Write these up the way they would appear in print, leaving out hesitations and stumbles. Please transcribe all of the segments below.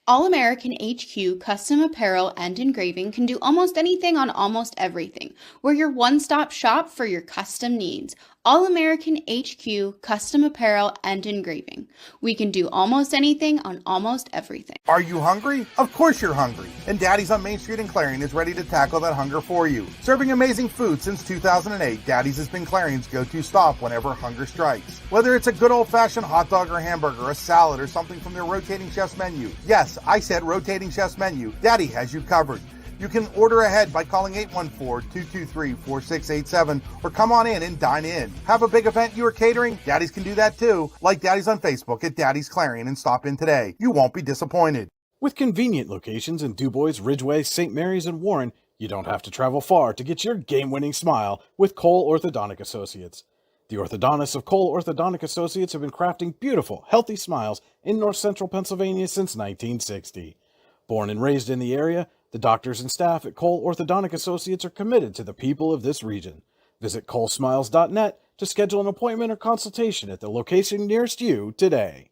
All American HQ custom apparel and engraving can do almost anything on almost everything. We're your one stop shop for your custom needs. All American HQ custom apparel and engraving. We can do almost anything on almost everything. Are you hungry? Of course you're hungry. And Daddy's on Main Street in Clarion is ready to tackle that hunger for you. Serving amazing food since 2008, Daddy's has been Clarion's go-to stop whenever hunger strikes. Whether it's a good old-fashioned hot dog or hamburger, a salad, or something from their rotating chef's menu. Yes, I said rotating chef's menu. Daddy has you covered. You can order ahead by calling 814-223-4687 or come on in and dine in. Have a big event you are catering? Daddy's can do that too. Like Daddy's on Facebook at Daddy's Clarion and stop in today. You won't be disappointed. With convenient locations in DuBois, Ridgeway, St. Mary's, and Warren, you don't have to travel far to get your game-winning smile with Cole Orthodontic Associates. The orthodontists of Cole Orthodontic Associates have been crafting beautiful, healthy smiles in north central Pennsylvania since 1960. Born and raised in the area, the doctors and staff at Cole Orthodontic Associates are committed to the people of this region. Visit colesmiles.net to schedule an appointment or consultation at the location nearest you today.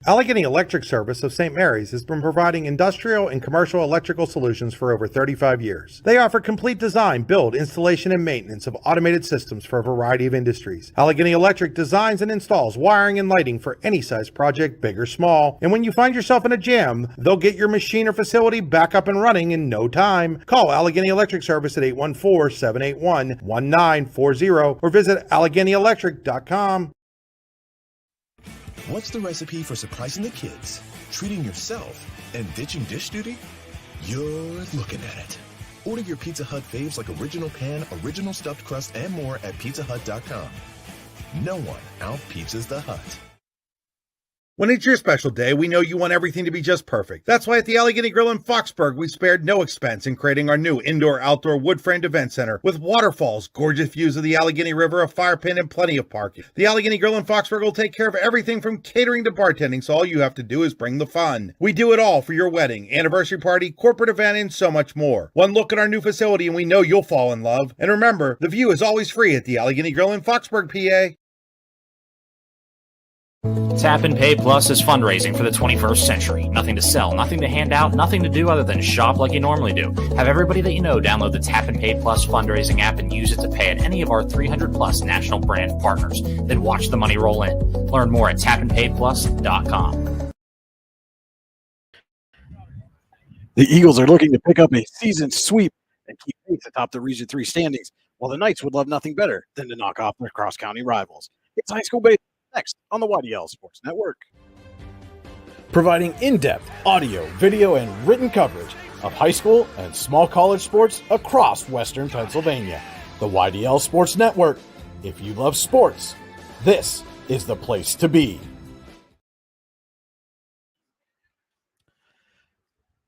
Allegheny Electric Service of St. Mary's has been providing industrial and commercial electrical solutions for over 35 years. They offer complete design, build, installation, and maintenance of automated systems for a variety of industries. Allegheny Electric designs and installs wiring and lighting for any size project, big or small. And when you find yourself in a jam, they'll get your machine or facility back up and running in no time. Call Allegheny Electric Service at 814-781-1940 or visit AlleghenyElectric.com. What's the recipe for surprising the kids, treating yourself, and ditching dish duty? You're looking at it. Order your Pizza Hut faves like original pan, original stuffed crust, and more at pizzahut.com. No one out-pizzas the Hut. When it's your special day, we know you want everything to be just perfect. That's why at the Allegheny Grill in Foxburg, we spared no expense in creating our new indoor-outdoor wood-framed event center with waterfalls, gorgeous views of the Allegheny River, a fire pit, and plenty of parking. The Allegheny Grill in Foxburg will take care of everything from catering to bartending, so all you have to do is bring the fun. We do it all for your wedding, anniversary party, corporate event, and so much more. One look at our new facility and we know you'll fall in love. And remember, the view is always free at the Allegheny Grill in Foxburg, PA. Tap and Pay Plus is fundraising for the 21st century. Nothing to sell, nothing to hand out, nothing to do other than shop like you normally do. Have everybody that you know download the Tap and Pay Plus fundraising app and use it to pay at any of our 300 plus national brand partners. Then watch the money roll in. Learn more at tapandpayplus.com. The Eagles are looking to pick up a season sweep and keep pace atop the Region 3 standings, while the Knights would love nothing better than to knock off their cross-county rivals. It's high school baseball next on the YDL Sports Network. Providing in-depth audio, video, and written coverage of high school and small college sports across Western Pennsylvania. The YDL Sports Network. If you love sports, this is the place to be.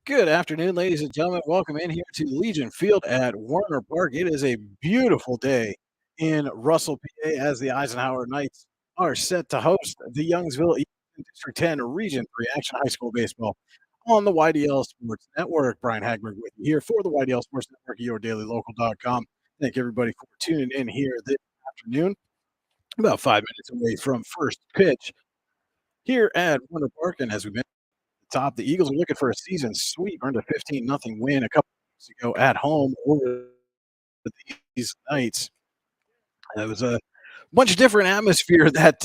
Good afternoon, ladies and gentlemen. Welcome in here to Legion Field at Warner Park. It is a beautiful day in Russell, PA, as the Eisenhower Knights are set to host the Youngsville District 10 Region 3 Action High School Baseball on the YDL Sports Network. Brian Hagberg with you here for the YDL Sports Network, yourdailylocal.com. Thank everybody for tuning in here this afternoon. About 5 minutes away from first pitch here at Warner Park. And as we mentioned at the top, the Eagles are looking for a season sweep, earned a 15-0 win a couple of weeks ago at home over these Knights. It was a bunch of different atmosphere that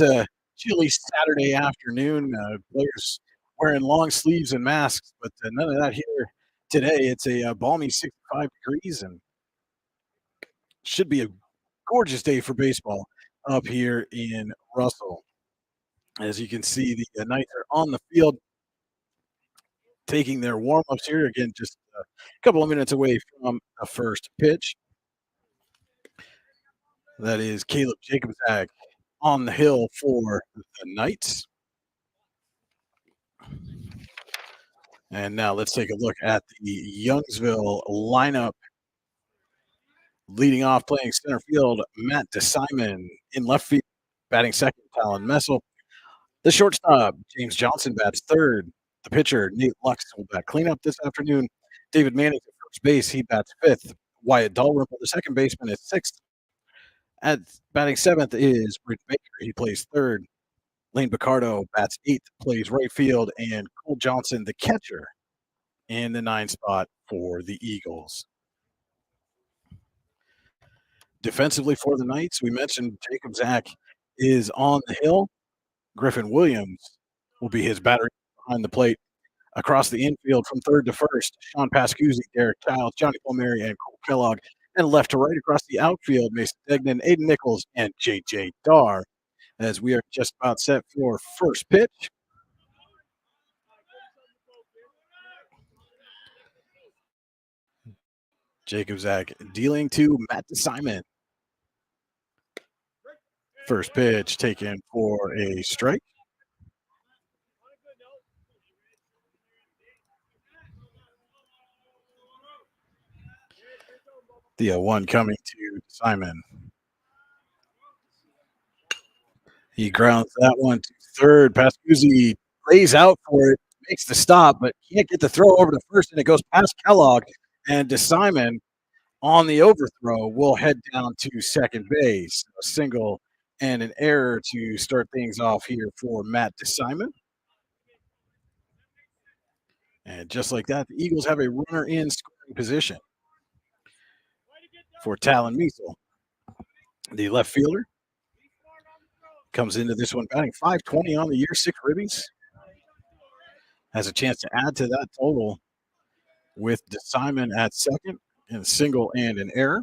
chilly Saturday afternoon. Players wearing long sleeves and masks, but none of that here today. It's a balmy 65 degrees and should be a gorgeous day for baseball up here in Russell. As you can see, the Knights are on the field taking their warm-ups here. Again, just a couple of minutes away from the first pitch. That is Caleb Jacobzak on the hill for the Knights. And now let's take a look at the Youngsville lineup. Leading off, playing center field, Matt DeSimon. In left field, batting second, Talon Messel. The shortstop, James Johnson, bats third. The pitcher, Nate Lux, will bat cleanup this afternoon. David Manning at first base, he bats fifth. Wyatt Dalrymple, the second baseman, is sixth. At batting seventh is Rich Baker. He plays third. Lane Picardo bats 8th, plays right field, and Cole Johnson, the catcher, in the 9 spot for the Eagles. Defensively for the Knights, we mentioned Jacob Zach is on the hill. Griffin Williams will be his batter behind the plate. Across the infield from third to first, Sean Pascuzzi, Derek Childs, Johnny Palmieri, and Cole Kellogg. And left to right across the outfield, Mason Degnan, Aiden Nichols, and J.J. Darr. As we are just about set for first pitch. Jacob Zach dealing to Matt DeSimon. First pitch taken for a strike. The 1 coming to Simon. He grounds that one to third. Pascuzzi lays out for it, makes the stop, but can't get the throw over to first, and it goes past Kellogg. And DeSimon on the overthrow will head down to second base. A single and an error to start things off here for Matt DeSimon. And just like that, the Eagles have a runner in scoring position for Talon Measel. The left fielder comes into this one batting .520 on the year, 6 ribbies. Has a chance to add to that total with DeSimon at second and a single and an error.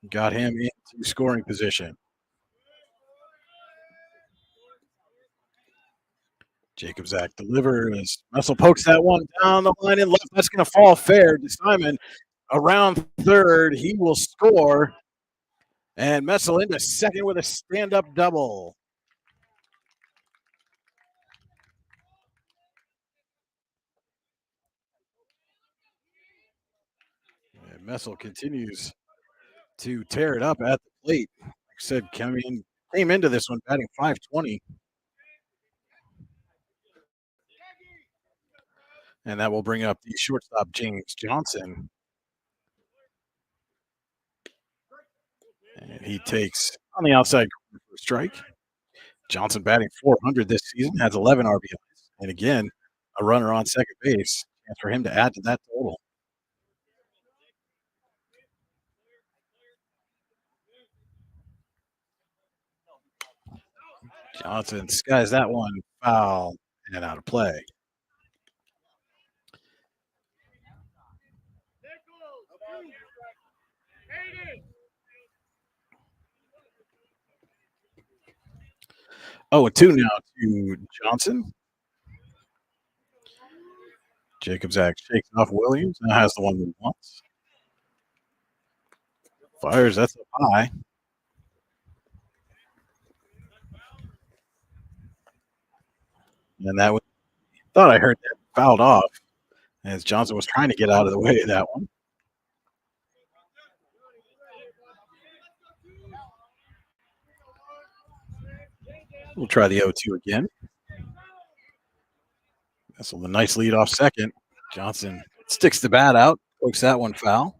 Got him into scoring position. Jacob Zach delivers. Russell pokes that one down the line and left. That's going to fall fair. DeSimon around third. He will score. And Messel into second with a stand-up double. And Messel continues to tear it up at the plate. Like I said, came into this one batting .520. And that will bring up the shortstop, James Johnson. And he takes on the outside corner for a strike. Johnson batting .400 this season, has 11 RBIs. And again, a runner on second base. Chance for him to add to that total. Johnson skies that one foul and out of play. Oh, a 2 now to Johnson. Jacob Zach shakes off Williams. Now has the one he wants. Fires, that's up high. And that was, thought I heard that fouled off as Johnson was trying to get out of the way of that one. We'll try the 0-2 again. That's a nice lead off second. Johnson sticks the bat out, pokes that one foul.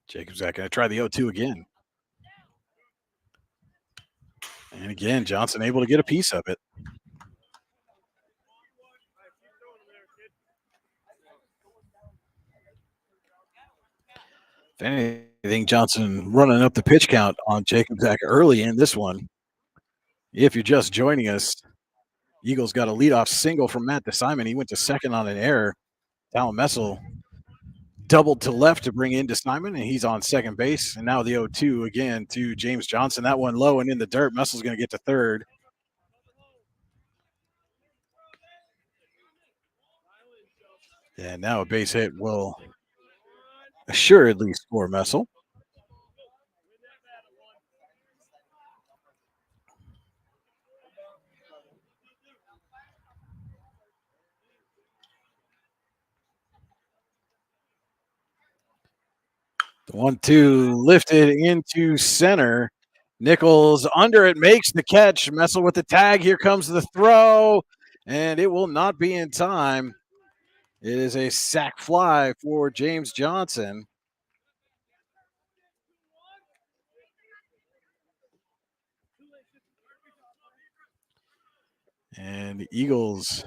Jacob Zach going to try the 0-2 again. And again, Johnson able to get a piece of it. If anything, Johnson running up the pitch count on Jacob Zach early in this one. If you're just joining us, Eagles got a leadoff single from Matt DeSimon. He went to second on an error. Talon Messel doubled to left to bring in DeSimon, and he's on second base. And now the 0-2 again to James Johnson. That one low and in the dirt. Messel's going to get to third. And now a base hit will assuredly score Messel. The 1-2 lifted into center. Nichols under it, makes the catch, messing with the tag. Here comes the throw, and it will not be in time. It is a sack fly for James Johnson. And the Eagles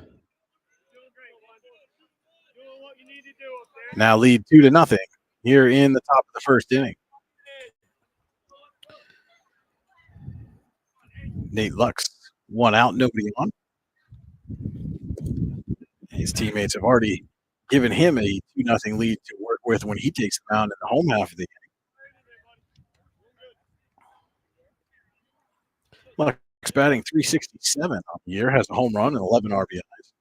now lead 2-0 here in the top of the first inning. Nate Lux, one out, nobody on. His teammates have already given him a 2-0 lead to work with when he takes the mound in the home half of the inning. Lux batting .367 on the year, has a home run and 11 RBIs.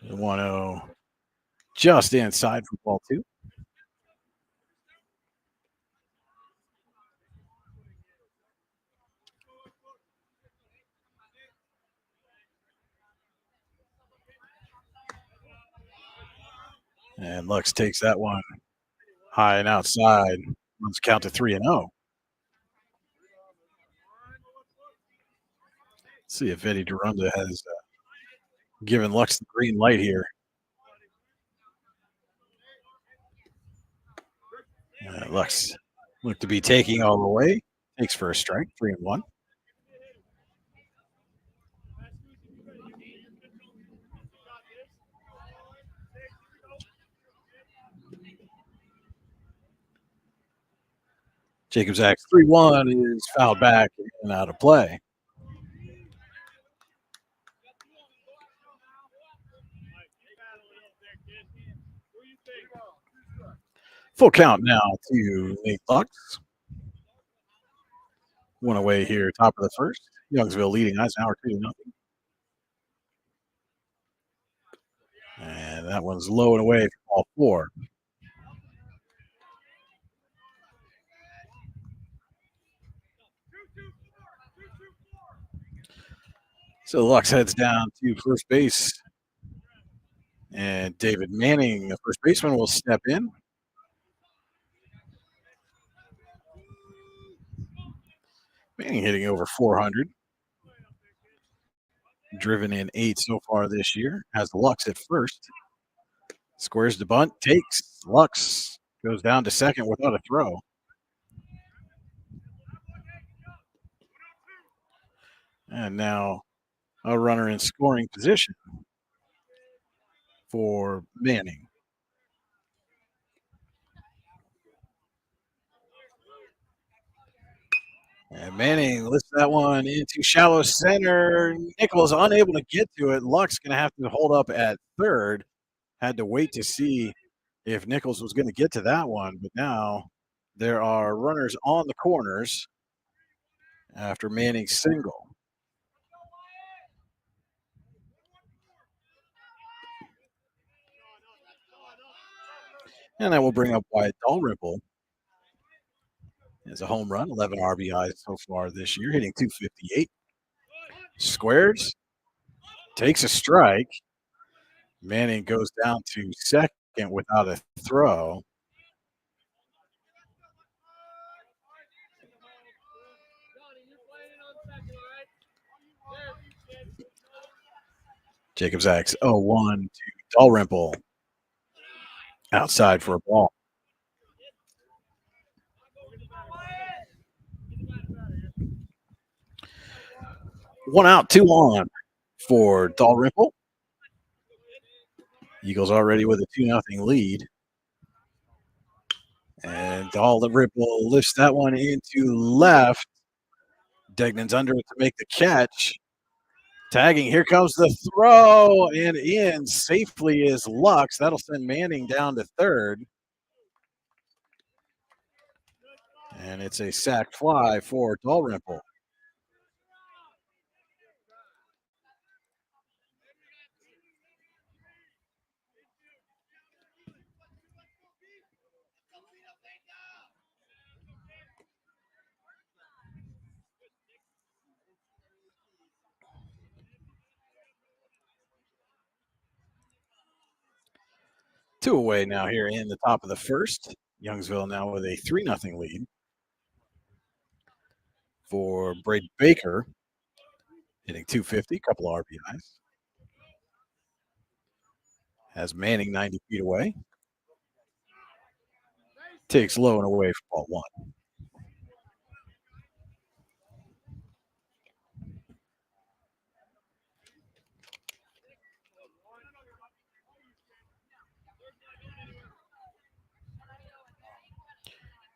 The 1-0 just inside for ball 2. And Lux takes that one high and outside. Runs count to 3-0. See if Eddie Durunda has given Lux the green light here. Lux looked to be taking all the way. Takes for a strike, 3-1. Jacob's Axe 3-1 is fouled back and out of play. Full count now to Nate Lux. One away here, top of the first. Youngsville leading Eisenhower 2-0. And that one's low and away for ball 4. So Lux heads down to first base. And David Manning, the first baseman, will step in. Manning hitting over 400. Driven in 8 so far this year. Has Lux at first. Squares the bunt, takes. Lux goes down to second without a throw. And now a runner in scoring position for Manning. And Manning lifts that one into shallow center. Nichols unable to get to it. Lux going to have to hold up at third. Had to wait to see if Nichols was going to get to that one. But now there are runners on the corners after Manning's single. And that will bring up Wyatt Dalrymple. Has a home run, 11 RBIs so far this year, hitting .258. Squares, takes a strike. Manning goes down to second without a throw. Jacob's Axe 0-1 to Dalrymple. Outside for a ball. One out, 2 on for Dalrymple. Eagles already with a 2-0 lead. And Dalrymple lifts that one into left. Degnan's under it to make the catch. Tagging, here comes the throw, and in safely is Lux. That'll send Manning down to third. And it's a sack fly for Dalrymple. Two away now here in the top of the first. Youngsville now with a 3-0 lead for Braden Baker, hitting 250, couple of RBIs. Has Manning 90 feet away. Takes low and away for ball one.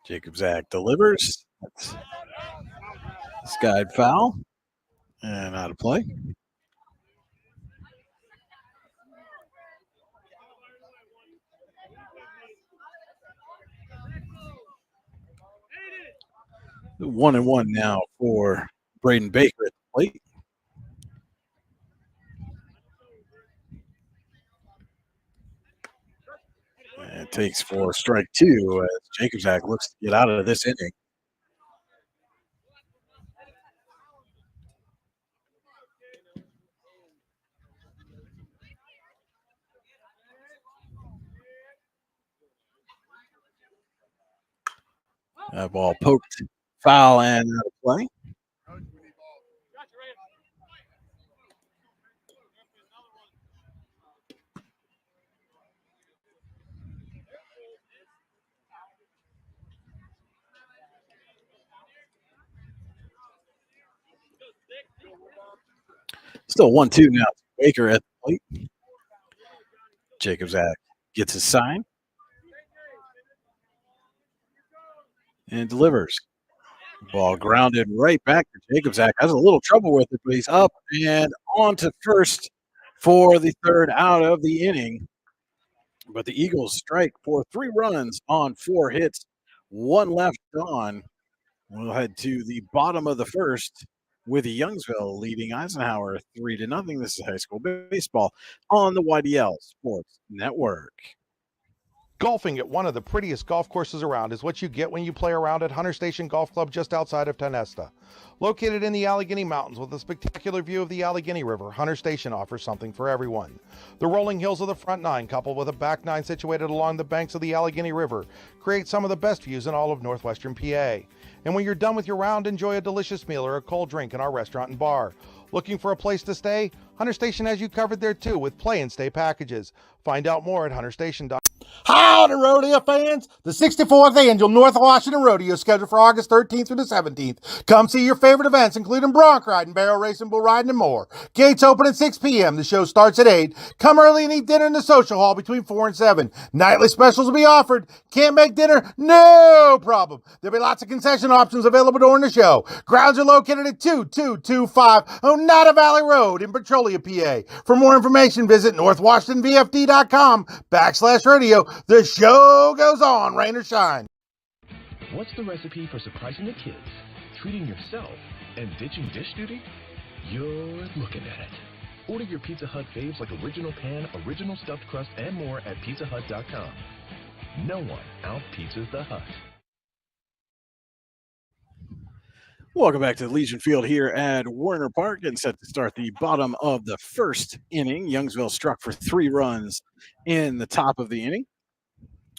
Jacob Zach delivers. That's skied foul and out of play. 1-1 now for Braden Baker at the plate. And it takes for strike two as Jacob Zach looks to get out of this inning. That ball poked foul and out of play. Still 1-2 now. Baker at the plate. Jacob Zach gets his sign and delivers. Ball grounded right back to Jacob Zach. Has a little trouble with it, but he's up and on to first for the third out of the inning. But the Eagles strike for 3 runs on 4 hits, 1 left on. We'll head to the bottom of the first with Youngsville leading Eisenhower 3-0. This is high school baseball on the YDL Sports Network. Golfing at one of the prettiest golf courses around is what you get when you play around at Hunter Station Golf Club just outside of Tonesta. Located in the Allegheny Mountains with a spectacular view of the Allegheny River, Hunter Station offers something for everyone. The rolling hills of the front nine, coupled with a back nine situated along the banks of the Allegheny River, create some of the best views in all of northwestern PA. And when you're done with your round, enjoy a delicious meal or a cold drink in our restaurant and bar. Looking for a place to stay? Hunter Station has you covered there too with play and stay packages. Find out more at hunterstation.com. Howdy, rodeo fans! The 64th Annual North Washington Rodeo is scheduled for August 13th through the 17th. Come see your favorite events, including bronc riding, barrel racing, bull riding, and more. Gates open at 6 p.m. The show starts at 8. Come early and eat dinner in the social hall between 4 and 7. Nightly specials will be offered. Can't make dinner? No problem. There'll be lots of concession options available during the show. Grounds are located at 2225 Oneida Valley Road in Petrolia, PA. For more information, visit northwashingtonvfd.com/rodeo. The show goes on, rain or shine. What's the recipe for surprising the kids, treating yourself, and ditching dish duty? You're looking at it. Order your Pizza Hut faves like original pan, original stuffed crust, and more at pizzahut.com. No one out-pizzas the Hut. Welcome back to Legion Field here at Warner Park and set to start the bottom of the first inning. Youngsville struck for 3 runs in the top of the inning.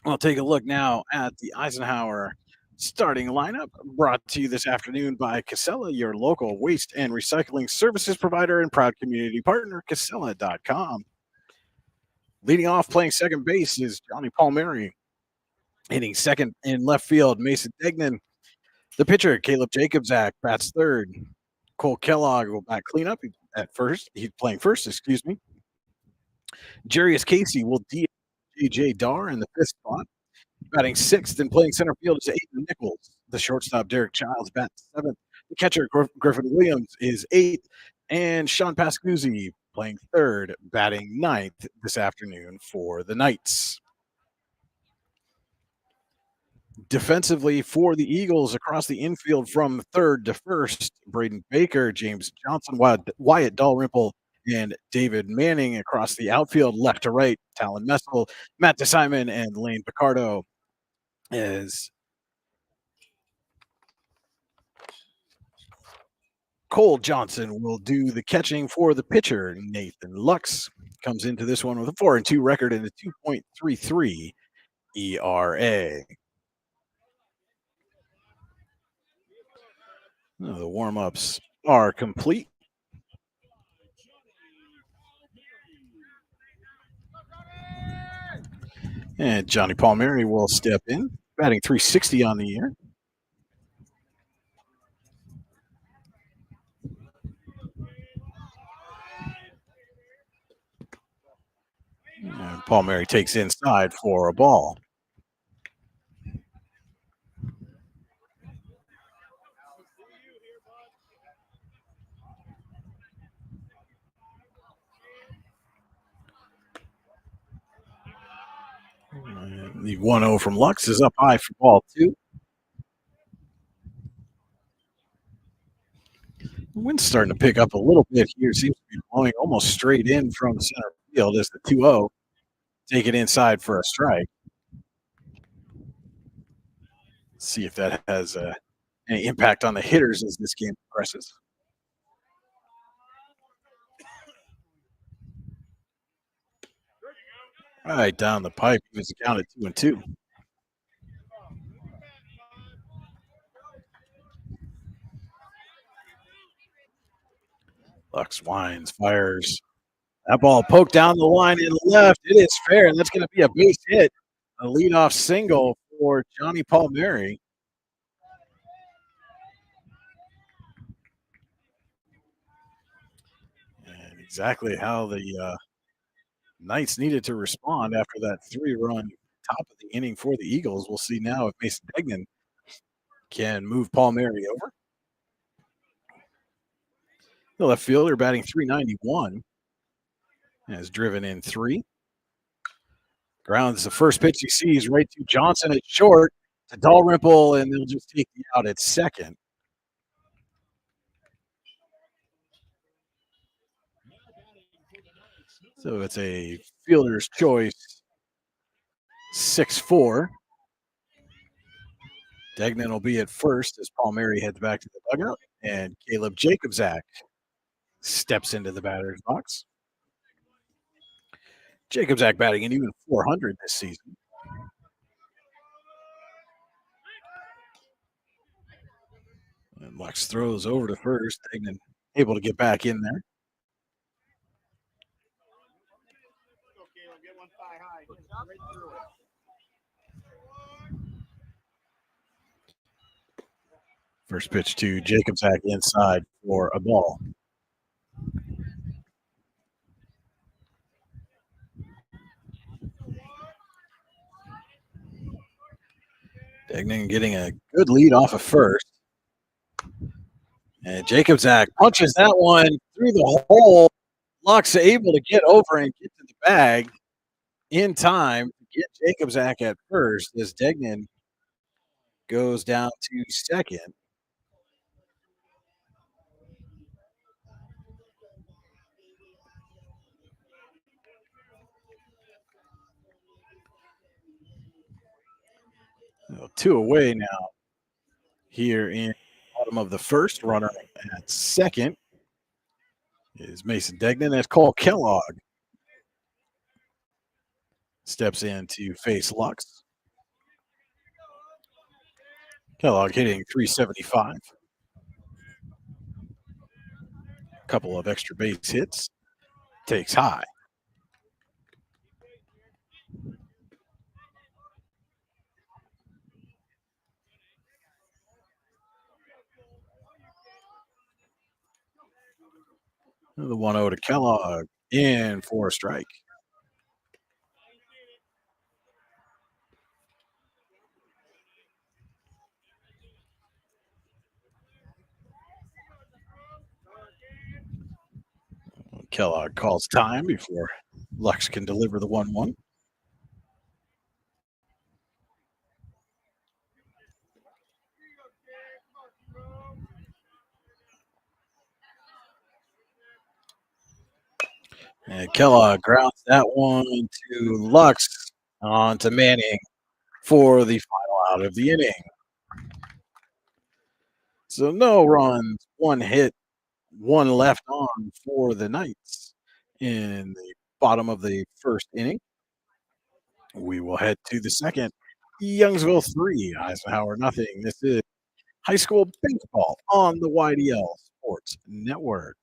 I'll take a look now at the Eisenhower starting lineup, brought to you this afternoon by Casella, your local waste and recycling services provider and proud community partner, Casella.com. Leading off, playing second base is Johnny Palmieri. Hitting second in left field, Mason Degnan. The pitcher, Caleb Jacobzak, bats third. Cole Kellogg will bat cleanup at first. He's playing first, excuse me. Jarius Casey will DH J.J. Darr in the 5th spot. Batting 6th and playing center field is Aiden Nichols. The shortstop, Derek Childs, bats 7th. The catcher, Griffin Williams, is 8th. And Sean Pascuzzi playing 3rd, batting 9th this afternoon for the Knights. Defensively for the Eagles across the infield from 3rd to 1st, Braden Baker, James Johnson, Wyatt Dalrymple, and David Manning. Across the outfield left to right, Talon Messel, Matt DeSimon, and Lane Picardo. As Cole Johnson will do the catching for the pitcher. Nathan Lux comes into this one with a 4-2 record and a 2.33 ERA. The warm-ups are complete. And Johnny Palmieri will step in, batting .360 on the year. And Palmieri takes inside for a ball. And the 1-0 from Lux is up high for ball 2. The wind's starting to pick up a little bit here. Seems to be blowing almost straight in from center field as the 2-0 take it inside for a strike. See if that has any impact on the hitters as this game progresses. Right down the pipe, he was counted 2-2. Lux winds, fires. That ball poked down the line in left. It is fair, and that's going to be a base hit. A leadoff single for Johnny Palmieri. And exactly how the Knights needed to respond after that 3-run top of the inning for the Eagles. We'll see now if Mason Degnan can move Palmieri over. The left fielder batting .391 has driven in 3. Grounds the first pitch he sees right to Johnson at short, to Dalrymple, and they'll just take the out at second. So it's a fielder's choice, 6-4. Degnan will be at first as Palmieri heads back to the dugout, and Caleb Jacobzak steps into the batter's box. Jacobzak batting an even .400 this season. And Lux throws over to first. Degnan able to get back in there. First pitch to Jacobzak inside for a ball. Degnan getting a good lead off of first. And Jacobzak punches that one through the hole. Lux able to get over and get to the bag in time to get Jacobzak at first as Degnan goes down to second. So 2 away now here in the bottom of the first. Runner at second is Mason Degnan. That's Cole Kellogg. Steps in to face Lux. Kellogg hitting .375. A couple of extra base hits. Takes high. The 1-0 to Kellogg, in for a strike. Kellogg calls time before Lux can deliver the 1-1. And Kellogg grounds that one to Lux, on to Manning for the final out of the inning. So no runs, 1 hit, one left on for the Knights in the bottom of the first inning. We will head to the second. Youngsville 3, Eisenhower nothing. This is high school baseball on the YDL Sports Network.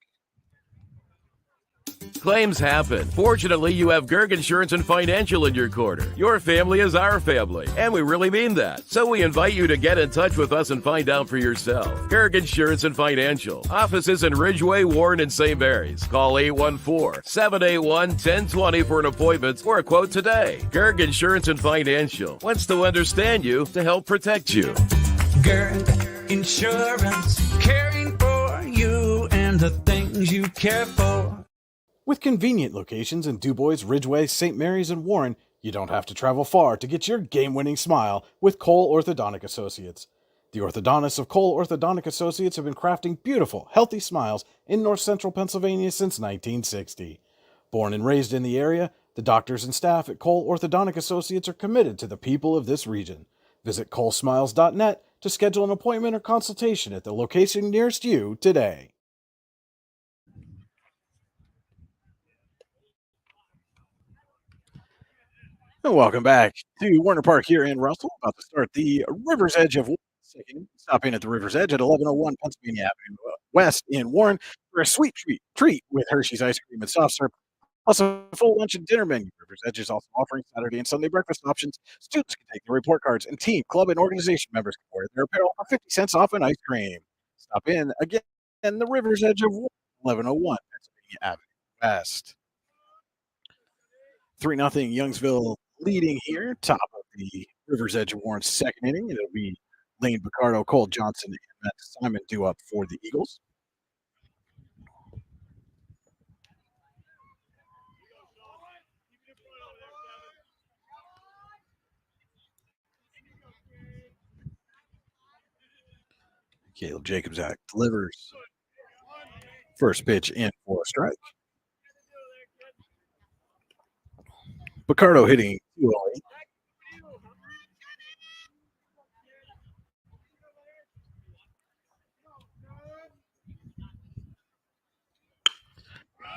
Claims happen. Fortunately, you have Gerg Insurance and Financial in your corner. Your family is our family, and we really mean that. So we invite you to get in touch with us and find out for yourself. Gerg Insurance and Financial. Offices in Ridgeway, Warren, and St. Mary's. Call 814-781-1020 for an appointment or a quote today. Gerg Insurance and Financial wants to understand you to help protect you. Gerg Insurance, caring for you and the things you care for. With convenient locations in DuBois, Ridgeway, St. Mary's, and Warren, you don't have to travel far to get your game-winning smile with Cole Orthodontic Associates. The orthodontists of Cole Orthodontic Associates have been crafting beautiful, healthy smiles in north central Pennsylvania since 1960. Born and raised in the area, the doctors and staff at Cole Orthodontic Associates are committed to the people of this region. Visit colesmiles.net to schedule an appointment or consultation at the location nearest you today. And welcome back to Warner Park here in Russell. About to start the River's Edge of Warren. Stop in at the River's Edge at 1101 Pennsylvania Avenue West in Warren for a sweet treat with Hershey's ice cream and soft serve. Plus a full lunch and dinner menu. River's Edge is also offering Saturday and Sunday breakfast options. Students can take their report cards, and team, club, and organization members can wear their apparel for 50 cents off an ice cream. Stop in again in the River's Edge of Warren, 1101 Pennsylvania Avenue West. 3-0 Youngsville leading here, top of the River's Edge of Warren's second inning. It'll be Lane Picardo, Cole Johnson, and Matt Simon due up for the Eagles. Caleb Jacobs delivers. First pitch in for a strike. Picardo hitting 208.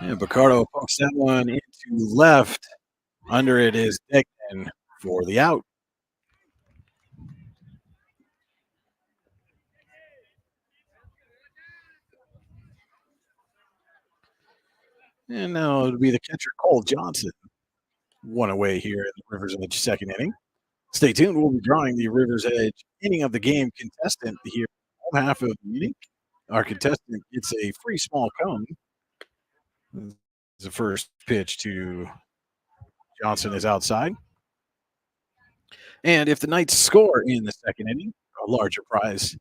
And Picardo pokes that one into left. Under it is Dickman for the out. And now it'll be the catcher, Cole Johnson. One away here in the River's Edge second inning. Stay tuned. We'll be drawing the River's Edge inning of the game contestant here in half of the inning. Our contestant gets a free small cone. The first pitch to Johnson is outside. And if the Knights score in the second inning, a larger prize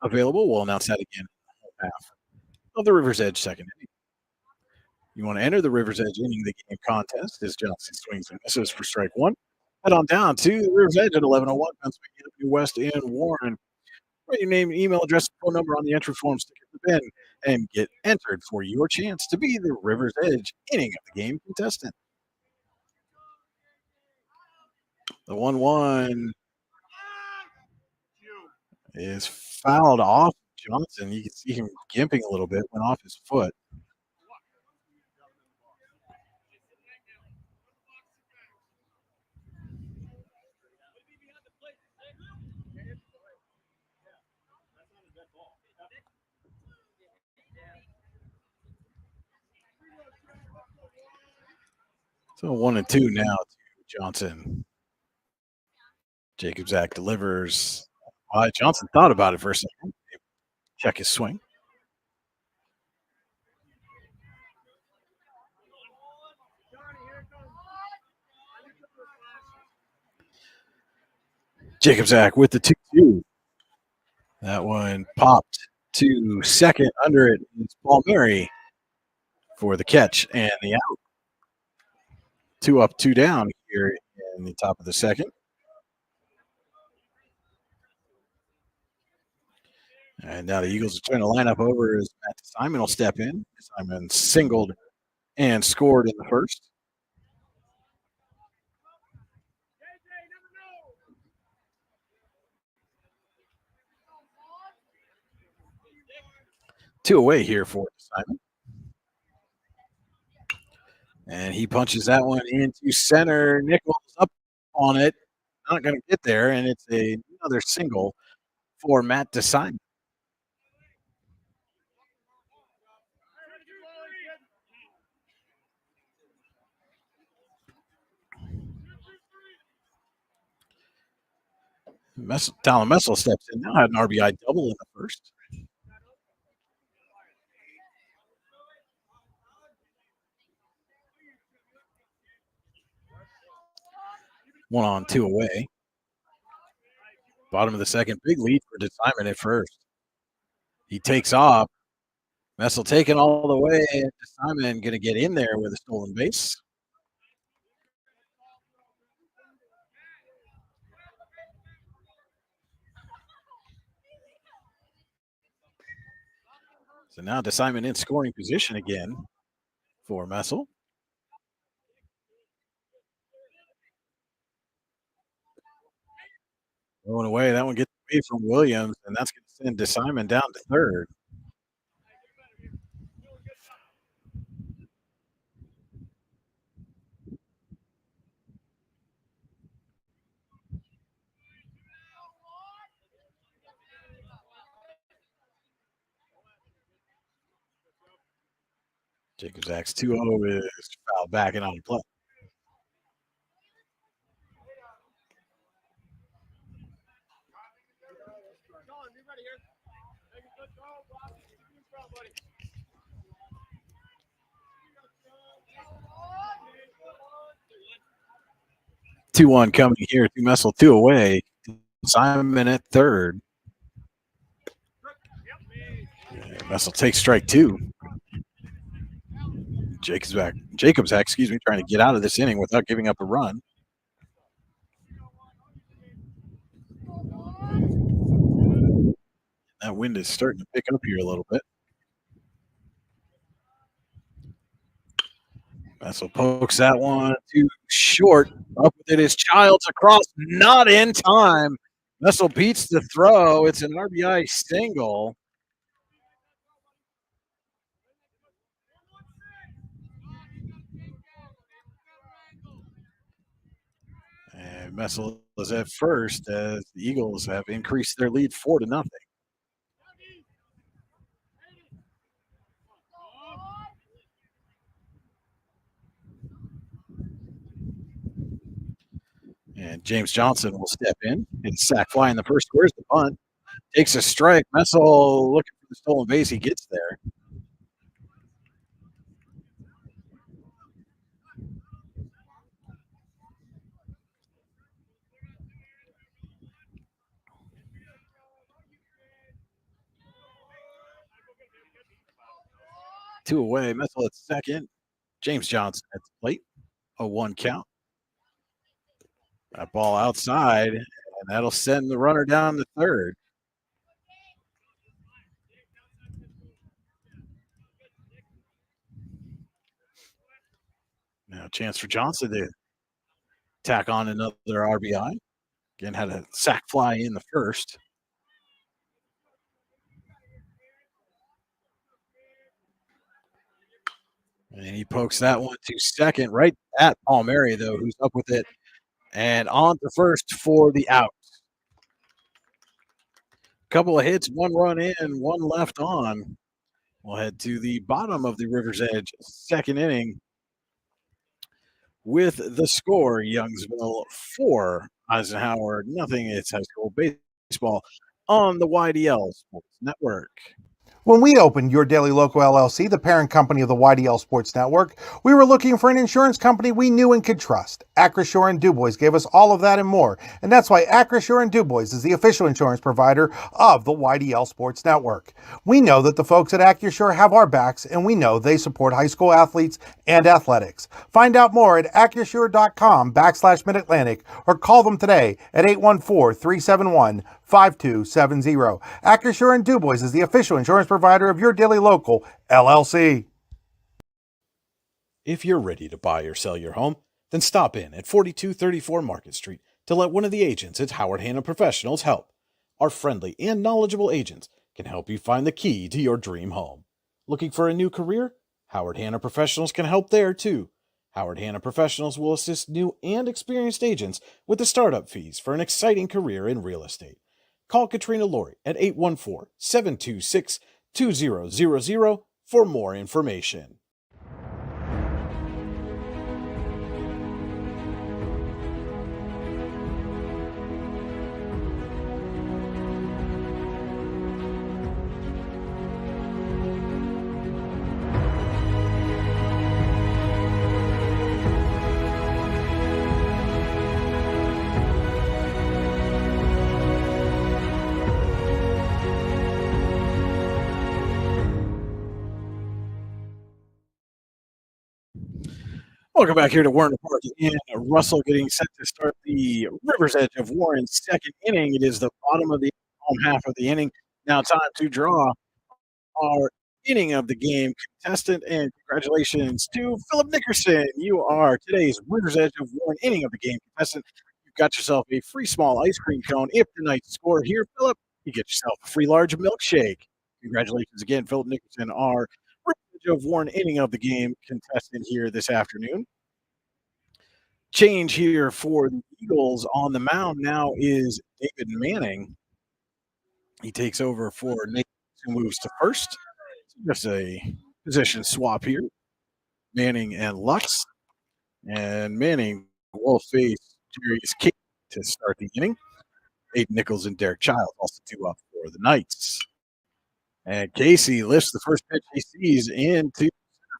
available. We'll announce that again in the half of the River's Edge second inning. You want to enter the River's Edge inning of the game contest as Johnson swings and misses for strike one. Head on down to the River's Edge at 1101 Pennsylvania Avenue West in Warren. Write your name, email address, and phone number on the entry form, stick it in the bin, and get entered for your chance to be the River's Edge inning of the game contestant. The 1-1 is fouled off Johnson. You can see him gimping a little bit, went off his foot. So 1-2 now to Johnson. Jacob Zach delivers. Johnson thought about it for a second. Check his swing. Jacob Zach with the 2-2. That one popped to second. Under it is Palmieri for the catch and the out. 2 up, 2 down here in the top of the second. And now the Eagles are trying to line up over as Matt Simon will step in. Simon singled and scored in the first. 2 away here for Simon. And he punches that one into center. Nichols up on it. Not going to get there, and it's another single for Matt DeSimon. Talon Messel steps in now, had an RBI double in the first. One on, 2 away. Bottom of the second, big lead for DeSimon at first. He takes off. Messel taking all the way. DeSimon going to get in there with a stolen base. So now DeSimon in scoring position again for Messel. Going away. That one gets away from Williams, and that's going to send DeSimon down to third. Jacobs acts 2-0 is fouled back and on play. Two-one coming here to Messel, 2 away. Simon at third. Messel takes strike 2. Jacobs back, trying to get out of this inning without giving up a run. That wind is starting to pick up here a little bit. Messel pokes that one too short. Up with it is Childs across, not in time. Messel beats the throw. It's an RBI single. And Messel is at first as the Eagles have increased their lead 4-0. And James Johnson will step in and sack fly in the first. Where's the punt? Takes a strike. Messel looking for the stolen base. He gets there. Two away. Messel at second. James Johnson at the plate. A 1 count. That ball outside, and that'll send the runner down to third. Now, a chance for Johnson to tack on another RBI. Again, had a sac fly in the first. And he pokes that one to second, right at Palmieri, though, who's up with it. And on to first for the out. Couple of hits, 1 run in, 1 left on. We'll head to the bottom of the River's Edge second inning with the score: Youngsville 4, Eisenhower nothing. It's high school baseball on the YDL Sports Network. When we opened Your Daily Local LLC, the parent company of the YDL Sports Network, we were looking for an insurance company we knew and could trust. Acrisure and DuBois gave us all of that and more, and that's why Acrisure and DuBois is the official insurance provider of the YDL Sports Network. We know that the folks at Acrisure have our backs, and we know they support high school athletes and athletics. Find out more at acrisure.com/Mid-Atlantic or call them today at 814-371-5270. Acrisure and DuBois is the official insurance provider of Your Daily Local LLC. If you're ready to buy or sell your home, then stop in at 4234 Market Street to let one of the agents at Howard Hanna Professionals help. Our friendly and knowledgeable agents can help you find the key to your dream home. Looking for a new career? Howard Hanna Professionals can help there too. Howard Hanna Professionals will assist new and experienced agents with the startup fees for an exciting career in real estate. Call Katrina Laurie at 814-726-2000 for more information. Welcome back here to Warren Park in Russell, getting set to start the River's Edge of Warren's second inning. It is the bottom of the home half of the inning. Now time to draw our inning of the game contestant, and congratulations to Philip Nickerson. You are today's River's Edge of Warren inning of the game contestant. You've got yourself a free small ice cream cone. If the Knights score here, Philip, you get yourself a free large milkshake. Congratulations again, Philip Nickerson, our of Warren inning of the game contestant here this afternoon. Change here for the Eagles on the mound now is David Manning. He takes over for Nate, who moves to first. Just a position swap here. Manning and Lux. And Manning will face Jarius King to start the inning. Aiden Nichols and Derek Childs also two up for the Knights. And Casey lifts the first pitch he sees into center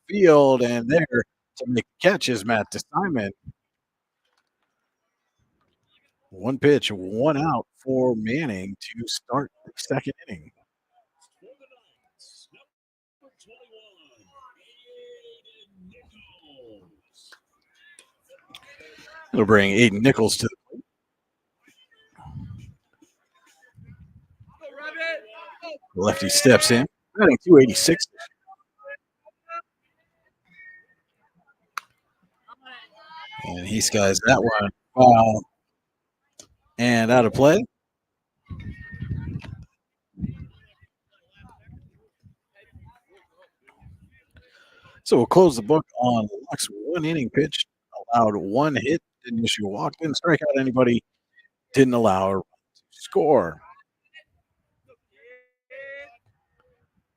field, and there to make the catch is Matt DeSimon. One pitch, one out for Manning to start the second inning. It'll bring Aiden Nichols to the plate. Lefty steps in, batting 286. And he skies that one foul and out of play. So we'll close the book on Lux. One inning pitch, allowed one hit, didn't issue a walk, didn't strike out anybody, didn't allow a run to score.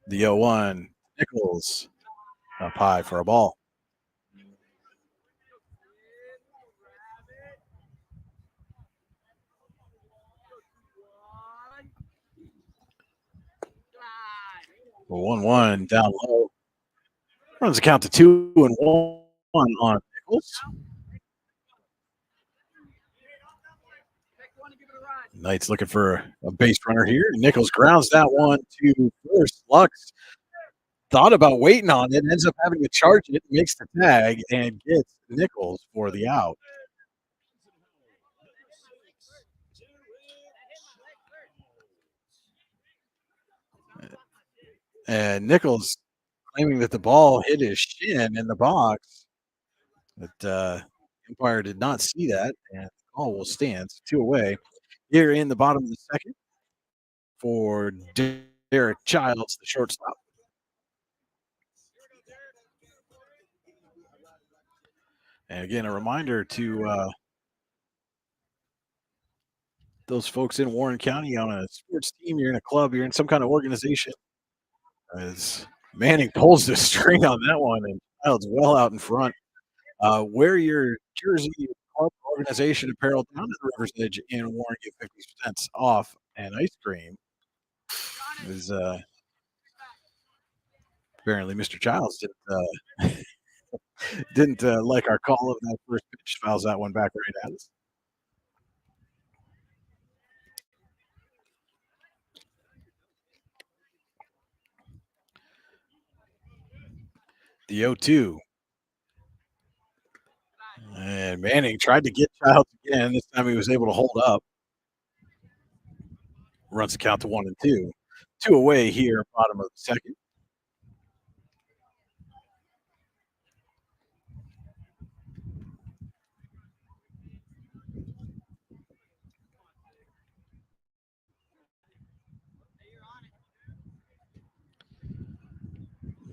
The 0-1, Nichols up high for a ball. The 1-1 down low. Runs the count to 2-1 on Nichols. Knights looking for a base runner here. Nichols grounds that one to first. Lux thought about waiting on it, ends up having to charge it, makes the tag, and gets Nichols for the out. And Nichols claiming that the ball hit his shin in the box, but umpire did not see that, and the call will stand. 2 away here in the bottom of the second for Derek Childs, the shortstop. And again, a reminder to those folks in Warren County on a sports team, you're in a club, you're in some kind of organization, as Manning pulls the string on that one, and Childs well out in front. Wear your jersey, club, organization apparel down to the River's Edge in Warren, get 50% off and ice cream. Is apparently Mr. Childs didn't like our call of that first pitch, fouls that one back right at us. The 0-2. And Manning tried to get Childs again. This time he was able to hold up. Runs the count to 1-2. 2 away here, bottom of the second.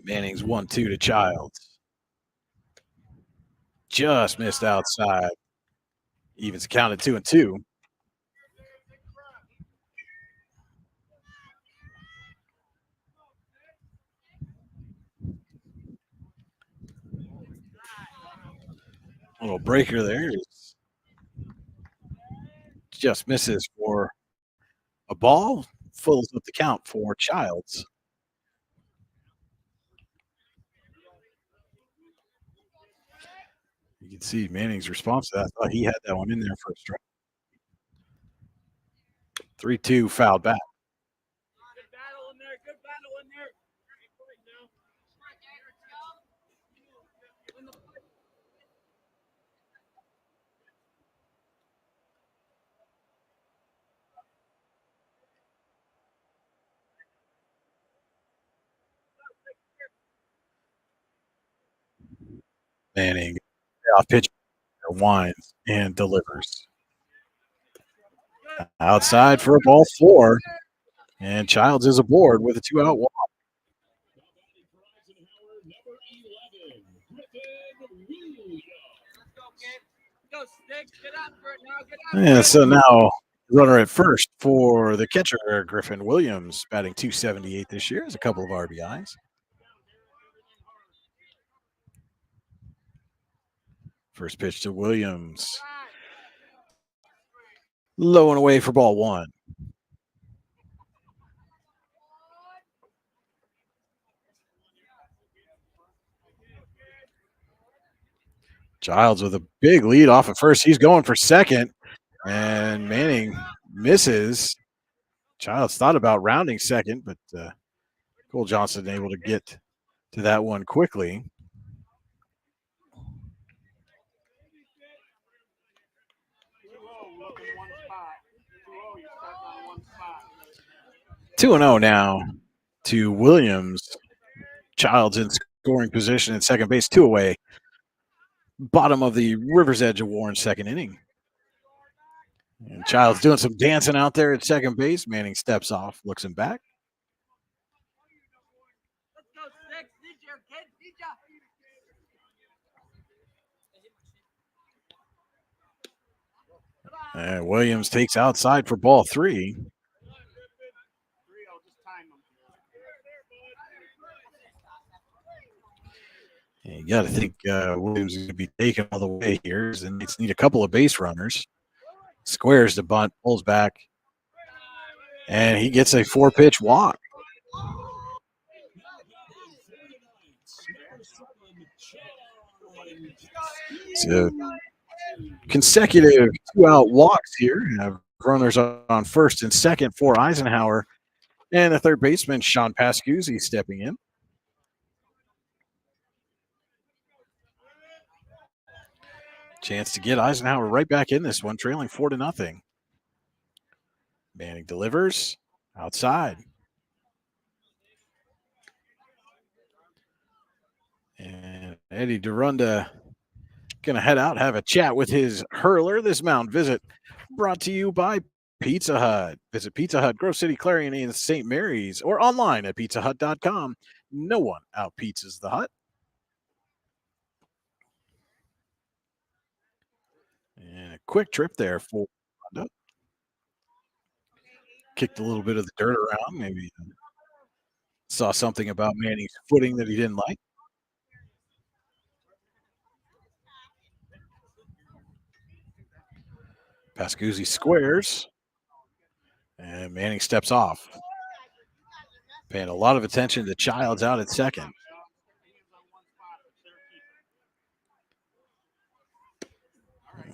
Manning's 1-2 to Childs. Just missed outside. Evens counted 2-2. Little breaker there. Just misses for a ball. Fills up the count for Childs. You can see Manning's response to that. I thought he had that one in there for a strike. 3-2 fouled back. Manning off pitch winds and delivers. Outside for a ball 4. And Childs is aboard with a 2-out walk. And so now runner at first for the catcher, Griffin Williams, batting .278 this year. Has a couple of RBIs. First pitch to Williams. Low and away for ball 1. Childs with a big lead off at first. He's going for second, and Manning misses. Childs thought about rounding second, but Cole Johnson able to get to that one quickly. Two and 0 now to Williams. Childs in scoring position at second base, 2 away. Bottom of the River's Edge of Warren's second inning. And Childs doing some dancing out there at second base. Manning steps off, looks him back. And Williams takes outside for ball 3. And you got to think Williams is going to be taken all the way here, and it's need a couple of base runners. Squares the bunt, pulls back, and he gets a 4-pitch walk. So consecutive 2-out walks here. Have runners on first and second for Eisenhower, and the third baseman, Sean Pascuzzi, stepping in. Chance to get Eisenhower right back in this one, trailing 4-0. Manning delivers outside. And Eddie Durunda going to head out, have a chat with his hurler. This mound visit brought to you by Pizza Hut. Visit Pizza Hut, Grove City, Clarion, and St. Mary's, or online at pizzahut.com. No one out-pizzas the Hut. And a quick trip there for Durunda. Kicked a little bit of the dirt around. Maybe saw something about Manning's footing that he didn't like. Pascuzzi squares, and Manning steps off. Paying a lot of attention to Childs out at second.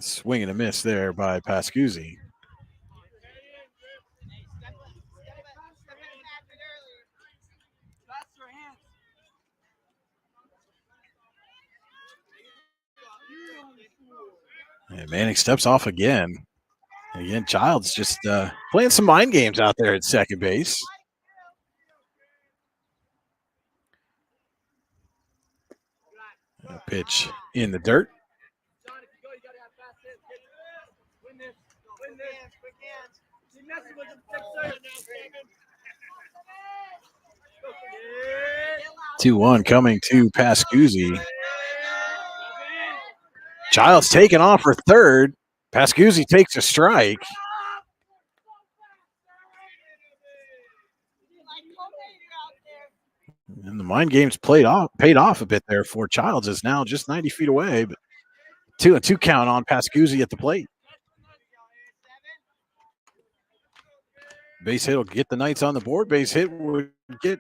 Swing and a miss there by Pascuzzi. And Manning steps off again. And again, Childs just playing some mind games out there at second base. A pitch in the dirt. 2-1 coming to Pascuzzi. Childs taking off for third. Pascuzzi takes a strike. And the mind games paid off a bit there for Childs, is now just 90 feet away. But 2-2 count on Pascuzzi at the plate. Base hit will get the Knights on the board. Base hit would get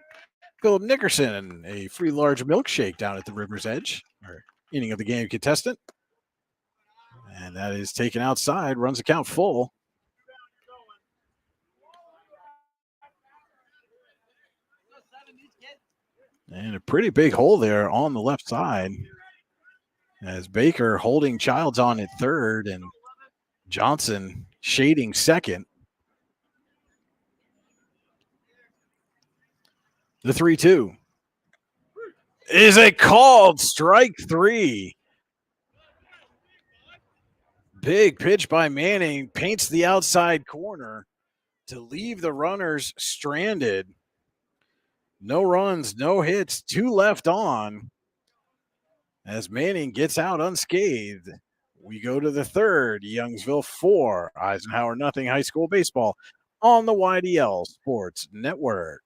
Philip Nickerson a free large milkshake down at the River's Edge, or inning of the game contestant. And that is taken outside, runs the count full. And a pretty big hole there on the left side, as Baker holding Childs on at third and Johnson shading second. The 3-2 is a called strike three. Big pitch by Manning, paints the outside corner to leave the runners stranded. No runs, no hits, 2 left on. As Manning gets out unscathed, we go to the third. Youngsville 4, Eisenhower nothing. High school baseball on the YDL Sports Network.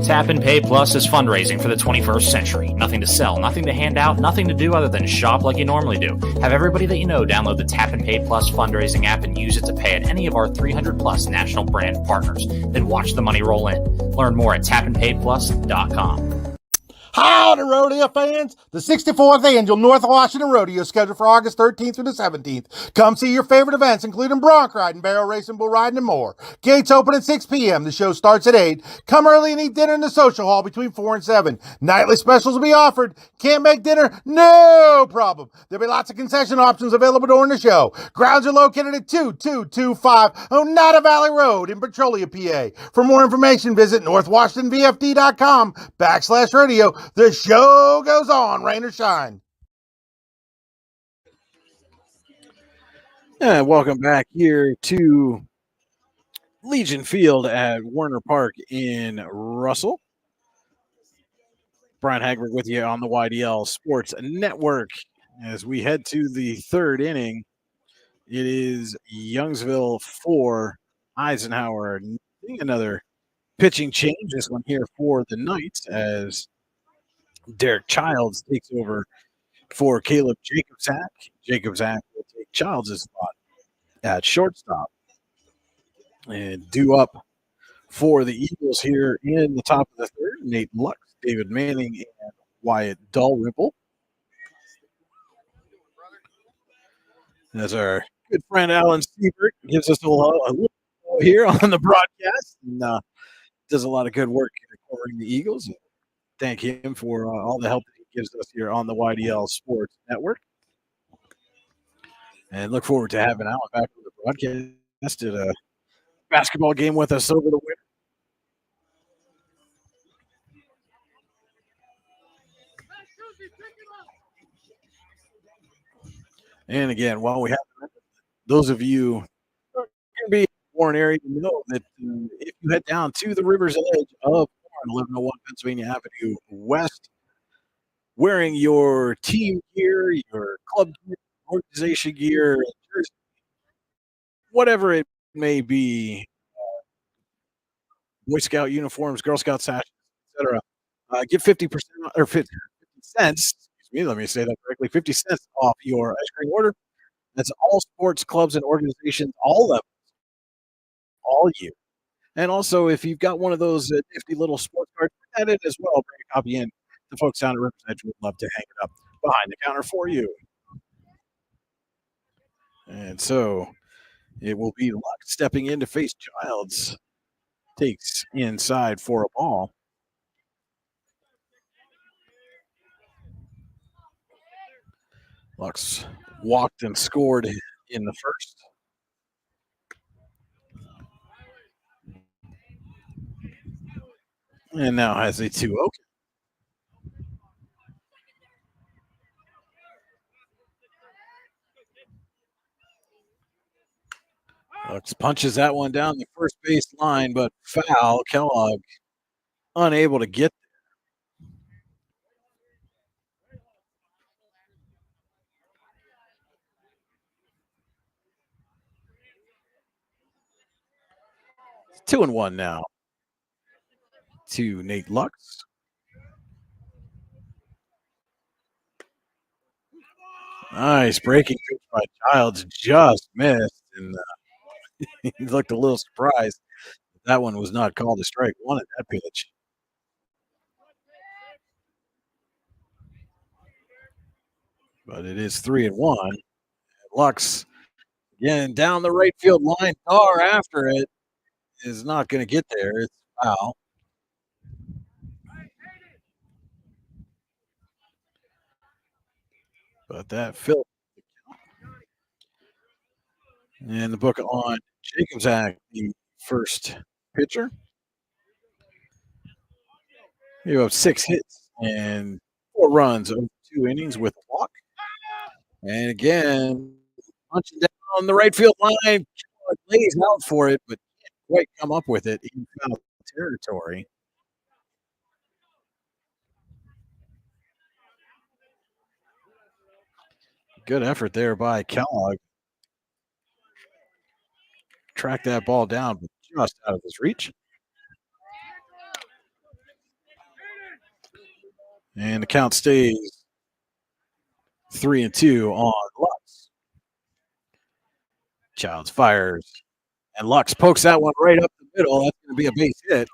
Tap and Pay Plus is fundraising for the 21st century. Nothing to sell, nothing to hand out, nothing to do other than shop like you normally do. Have everybody that you know download the Tap and Pay Plus fundraising app and use it to pay at any of our 300 plus national brand partners. Then watch the money roll in. Learn more at tapandpayplus.com. Howdy, rodeo fans! The 64th Annual North Washington Rodeo is scheduled for August 13th through the 17th. Come see your favorite events, including bronc riding, barrel racing, bull riding, and more. Gates open at 6 p.m. The show starts at 8. Come early and eat dinner in the social hall between 4 and 7. Nightly specials will be offered. Can't make dinner? No problem. There'll be lots of concession options available during the show. Grounds are located at 2225 Oneida Valley Road in Petrolia, PA. For more information, visit northwashingtonvfd.com/rodeo. The show goes on, rain or shine. And welcome back here to Legion Field at Warner Park in Russell. Brian Hagberg with you on the YDL Sports Network as we head to the third inning. It is Youngsville 4, Eisenhower. Another pitching change, this one here for the Knights, as Derek Childs takes over for Caleb Jacobzak. Jacobzak will take Childs' spot at shortstop. And due up for the Eagles here in the top of the third, Nate Lux, David Manning, and Wyatt Dalrymple. As our good friend Alan Siebert gives us a little here on the broadcast, and does a lot of good work covering the Eagles. Thank him for all the help that he gives us here on the YDL Sports Network. And look forward to having Alan back on the broadcast at a basketball game with us over the winter. And again, while we have those of you who can be in the Warren area, you know that if you head down to the river's edge of 1101 Pennsylvania Avenue West, wearing your team gear, your club gear, organization gear, whatever it may be, Boy Scout uniforms, Girl Scout sashes, etc. Get 50% or 50 cents. Excuse me, let me say that correctly. 50 cents off your ice cream order. That's all sports clubs and organizations, all levels, all year. And also, if you've got one of those nifty little sports cards, put that in as well. Bring a copy in. The folks down at River's Edge would love to hang it up behind the counter for you. And so it will be Luck stepping in to face Childs. Takes inside for a ball. Lux walked and scored in the first. And now has a 2-0. Lux punches that one down the first base line, but foul. Kellogg unable to get there. 2-1 now to Nate Lux. Nice breaking pitch by Childs, just missed, and he looked a little surprised. That one was not called a strike one at that pitch. But it is 3-1. Lux again down the right field line. Dar after it is not going to get there. It's foul. But that filled. And the book on Jacobzak, the first pitcher. You have 6 hits and 4 runs over 2 innings with a walk. And again, punching down the right field line, lays out for it, but can't quite come up with it in foul territory. Good effort there by Kellogg. Track that ball down, but just out of his reach. And the count stays 3-2 on Lux. Childs fires, and Lux pokes that one right up the middle. That's going to be a base hit.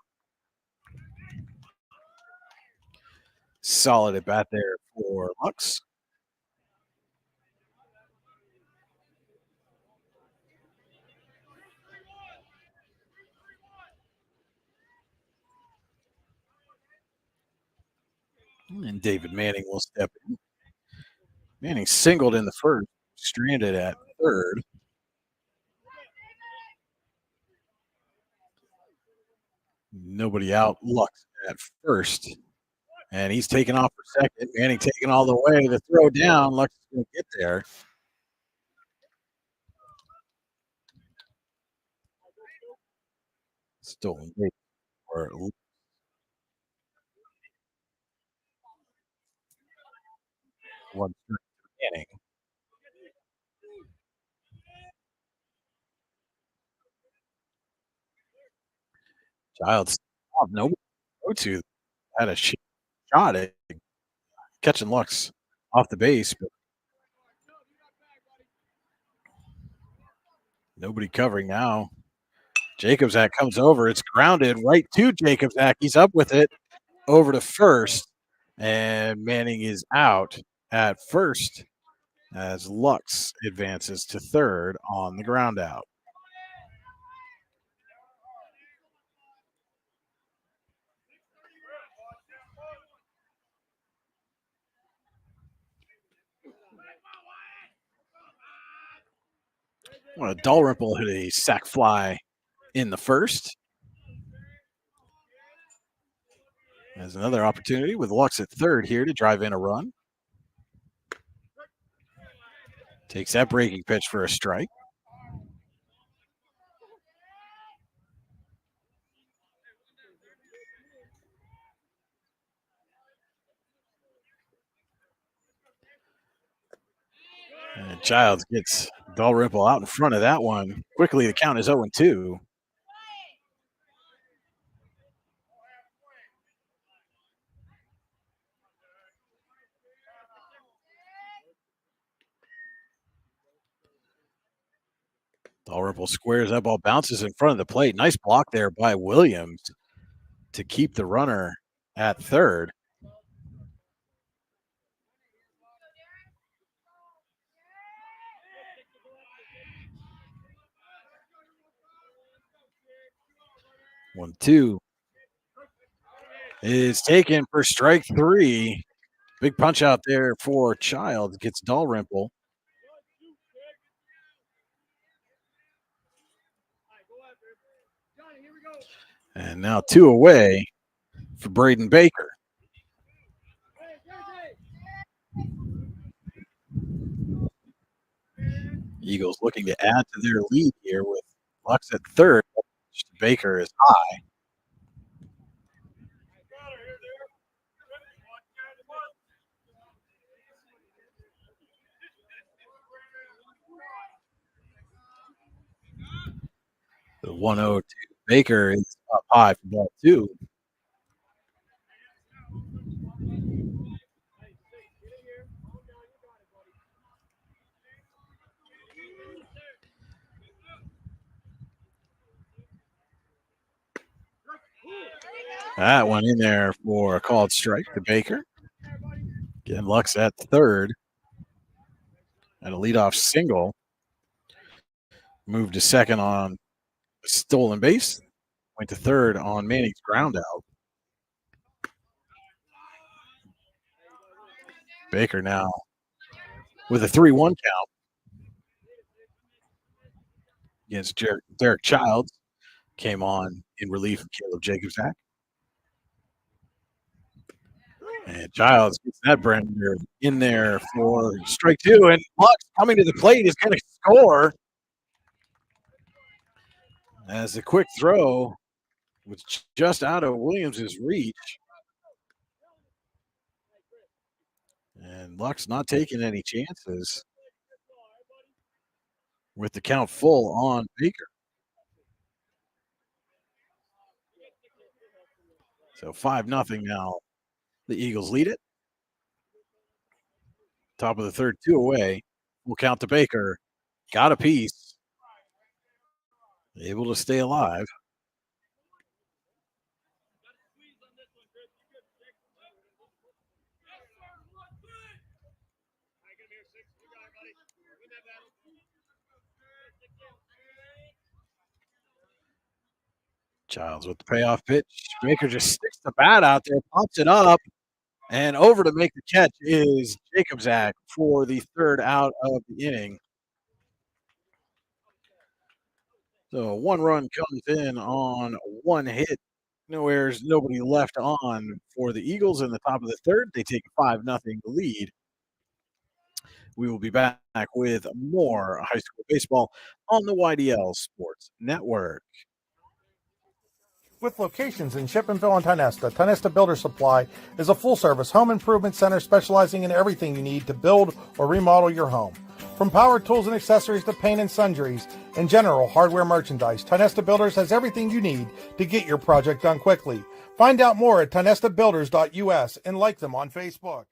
Solid at bat there for Lux. And David Manning will step in. Manning singled in the first, stranded at third. Nobody out. Lux at first. And he's taking off for second. Manning taking all the way to throw down. Lux is going to get there. Stolen base for one Manning. Childs off. Nobody to had a shot at catching Lux off the base, but nobody covering now. Jacobzak comes over. It's grounded right to Jacobzak. He's up with it over to first, and Manning is out at first as Lux advances to third on the ground out. Well, Dalrymple hit a sac fly in the first. There's another opportunity with Lux at third here to drive in a run. Takes that breaking pitch for a strike. And Childs gets Dalrymple out in front of that one. Quickly, the count is 0-2. Dalrymple squares that ball, bounces in front of the plate. Nice block there by Williams to keep the runner at third. One, two is taken for strike three. Big punch out there for Childs. Gets Dalrymple. And now 2 away for Braden Baker. Eagles looking to add to their lead here with Lux at third. Baker is high. The 1-0 to Baker is up high for ball two. That one in there for a called strike to Baker. Again, Lux at third. And a leadoff single. Moved to second on a stolen base. Went to third on Manning's ground out. Baker now with a 3-1 count against Derek Childs. Came on in relief of Caleb Jacobsack. And Childs gets that Brender in there for strike two. And Lux coming to the plate is going to score. As the quick throw was just out of Williams' reach. And Lux not taking any chances with the count full on Baker. So 5-0 now. The Eagles lead it. Top of the third, 2 away. We'll count to Baker. Got a piece. Able to stay alive. Childs with the payoff pitch. Baker just sticks the bat out there, pops it up, and over to make the catch is Jacobsack for the third out of the inning. So 1 run comes in on 1 hit. Nowhere's nobody left on for the Eagles in the top of the third. They take a 5-0 lead. We will be back with more high school baseball on the YDL Sports Network. With locations in Shippenville and Tionesta, Tionesta Builder Supply is a full-service home improvement center specializing in everything you need to build or remodel your home. From power tools and accessories to paint and sundries and general hardware merchandise, Tionesta Builders has everything you need to get your project done quickly. Find out more at tionestabuilders.us and like them on Facebook.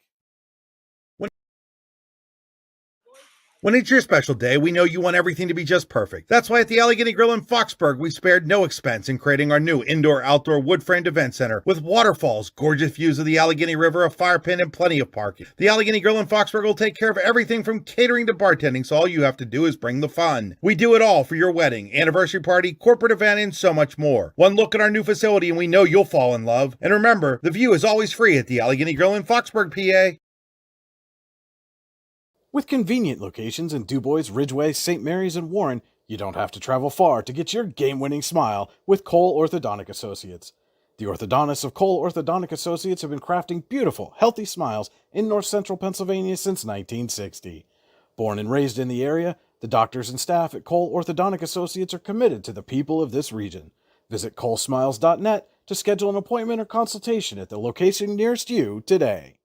When it's your special day, we know you want everything to be just perfect. That's why at the Allegheny Grill in Foxburg, we spared no expense in creating our new indoor-outdoor wood-framed event center with waterfalls, gorgeous views of the Allegheny River, a fire pit, and plenty of parking. The Allegheny Grill in Foxburg will take care of everything from catering to bartending, so all you have to do is bring the fun. We do it all for your wedding, anniversary party, corporate event, and so much more. One look at our new facility and we know you'll fall in love. And remember, the view is always free at the Allegheny Grill in Foxburg, PA. With convenient locations in DuBois, Ridgeway, St. Mary's, and Warren, you don't have to travel far to get your game-winning smile with Cole Orthodontic Associates. The orthodontists of Cole Orthodontic Associates have been crafting beautiful, healthy smiles in north central Pennsylvania since 1960. Born and raised in the area, the doctors and staff at Cole Orthodontic Associates are committed to the people of this region. Visit colesmiles.net to schedule an appointment or consultation at the location nearest you today.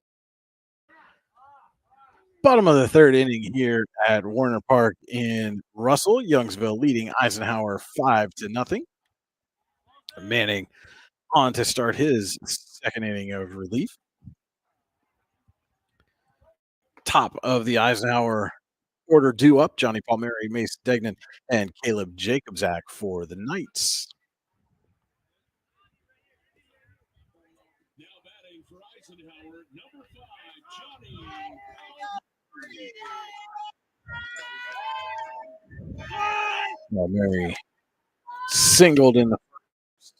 Bottom of the third inning here at Warner Park in Russell. Youngsville leading Eisenhower 5-0. Manning on to start his second inning of relief. Top of the Eisenhower order due up. Johnny Palmieri, Mace Degnan, and Caleb Jacobsack for the Knights. Now batting for Eisenhower, number 5, Johnny. Palmieri singled in the first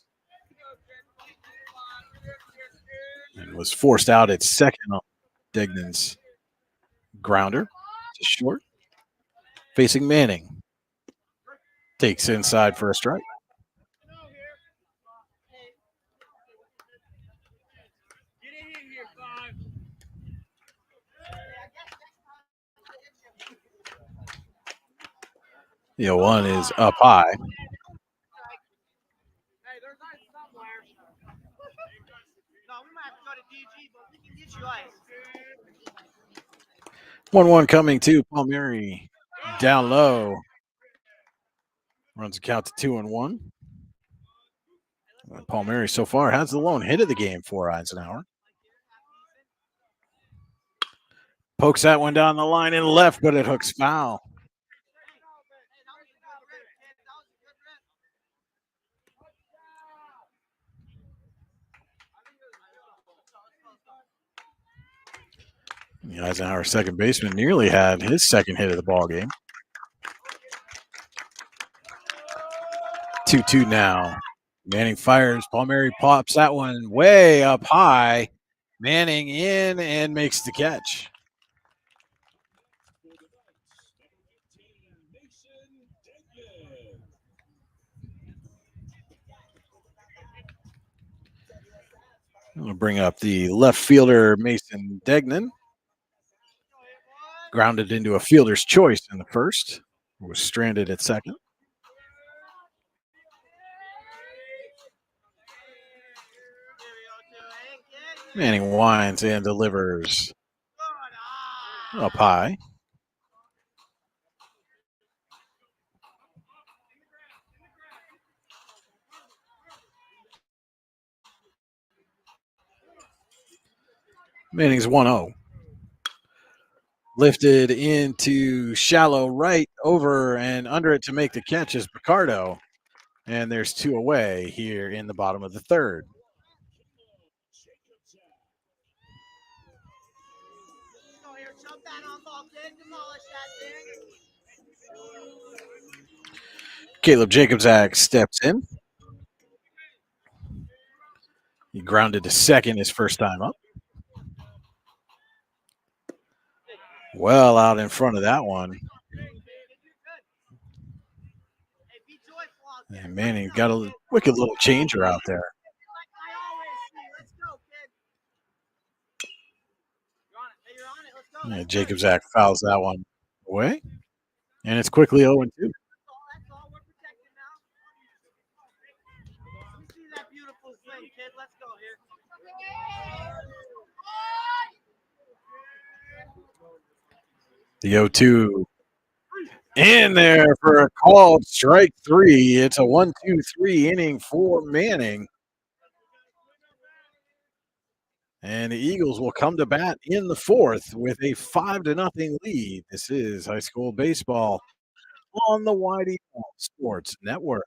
and was forced out at second on Degnan's grounder to short. Facing Manning. Takes inside for a strike. The 0-1 is up high. One coming to Palmieri down low. Runs the count to 2-1. Palmieri so far has the lone hit of the game for Eisenhower. Pokes that one down the line and left, but it hooks foul. The Eisenhower second baseman nearly had his second hit of the ball game. 2-2 now. Manning fires. Palmieri pops that one way up high. Manning in and makes the catch. We'll bring up the left fielder, Mason Degnan. Grounded into a fielder's choice in the first. Was stranded at second. Manning winds and delivers up high. Manning's 1-0. Lifted into shallow right, over and under it to make the catch is Picardo. And there's 2 away here in the bottom of the third. Caleb Jacobzak steps in. He grounded to second his first time up. Well out in front of that one. And Manning got a wicked little changer out there. Yeah, Jacobzak fouls that one away. And it's quickly 0-2. The 0-2 in there for a called strike 3. It's a 1-2-3 inning for Manning. And the Eagles will come to bat in the fourth with a 5-0 lead. This is high school baseball on the YDL Sports Network.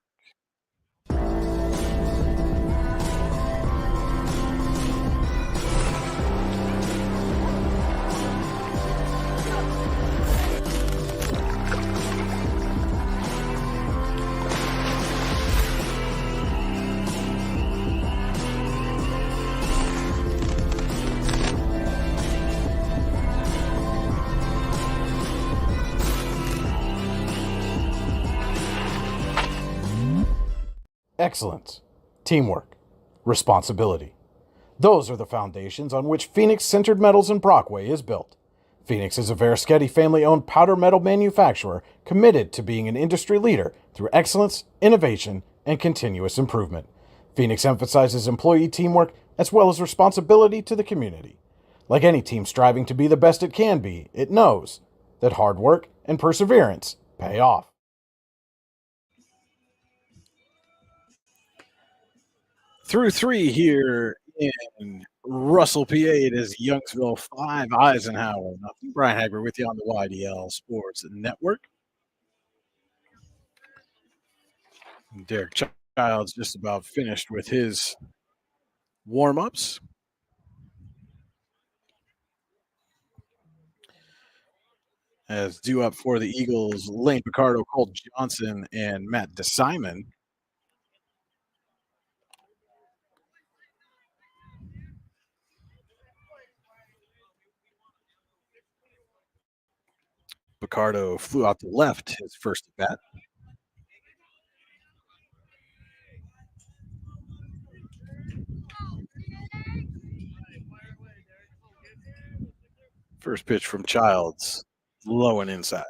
Excellence, teamwork, responsibility. Those are the foundations on which Phoenix Centered Metals in Brockway is built. Phoenix is a Verischetti family-owned powder metal manufacturer committed to being an industry leader through excellence, innovation, and continuous improvement. Phoenix emphasizes employee teamwork as well as responsibility to the community. Like any team striving to be the best it can be, it knows that hard work and perseverance pay off. Through 3 here in Russell, PA, it is Youngsville 5, Eisenhower. Brian Hagberg with you on the YDL Sports Network. Derek Childs just about finished with his warm-ups. As due up for the Eagles, Lane Picardo, Colt Johnson, and Matt DeSimon. Picardo flew out to left his first at bat. First pitch from Childs, low and inside.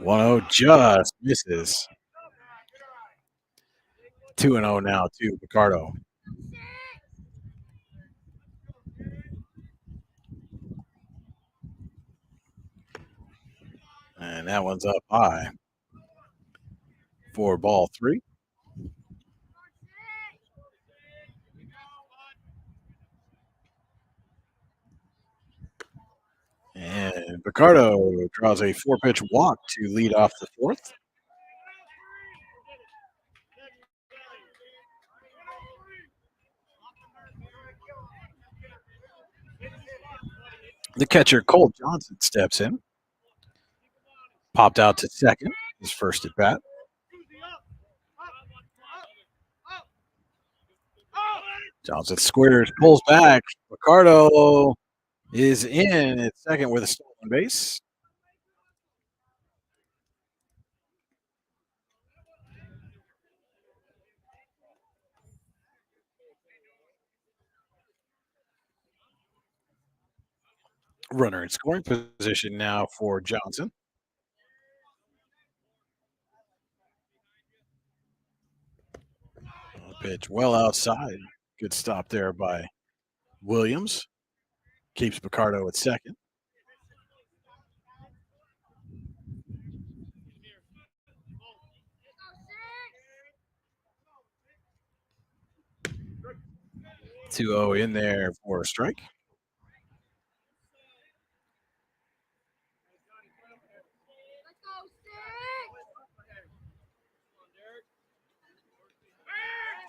One-0 just misses. 2-0 now to Picardo. And that one's up high for ball 3. And Picardo draws a 4-pitch walk to lead off the 4th. The catcher, Cole Johnson, steps in. Popped out to second, his first at bat. Johnson squares, pulls back. Picardo is in at second with a stolen base. Runner in scoring position now for Johnson. Pitch well outside. Good stop there by Williams. Keeps Picardo at second. Two-0 in there for a strike.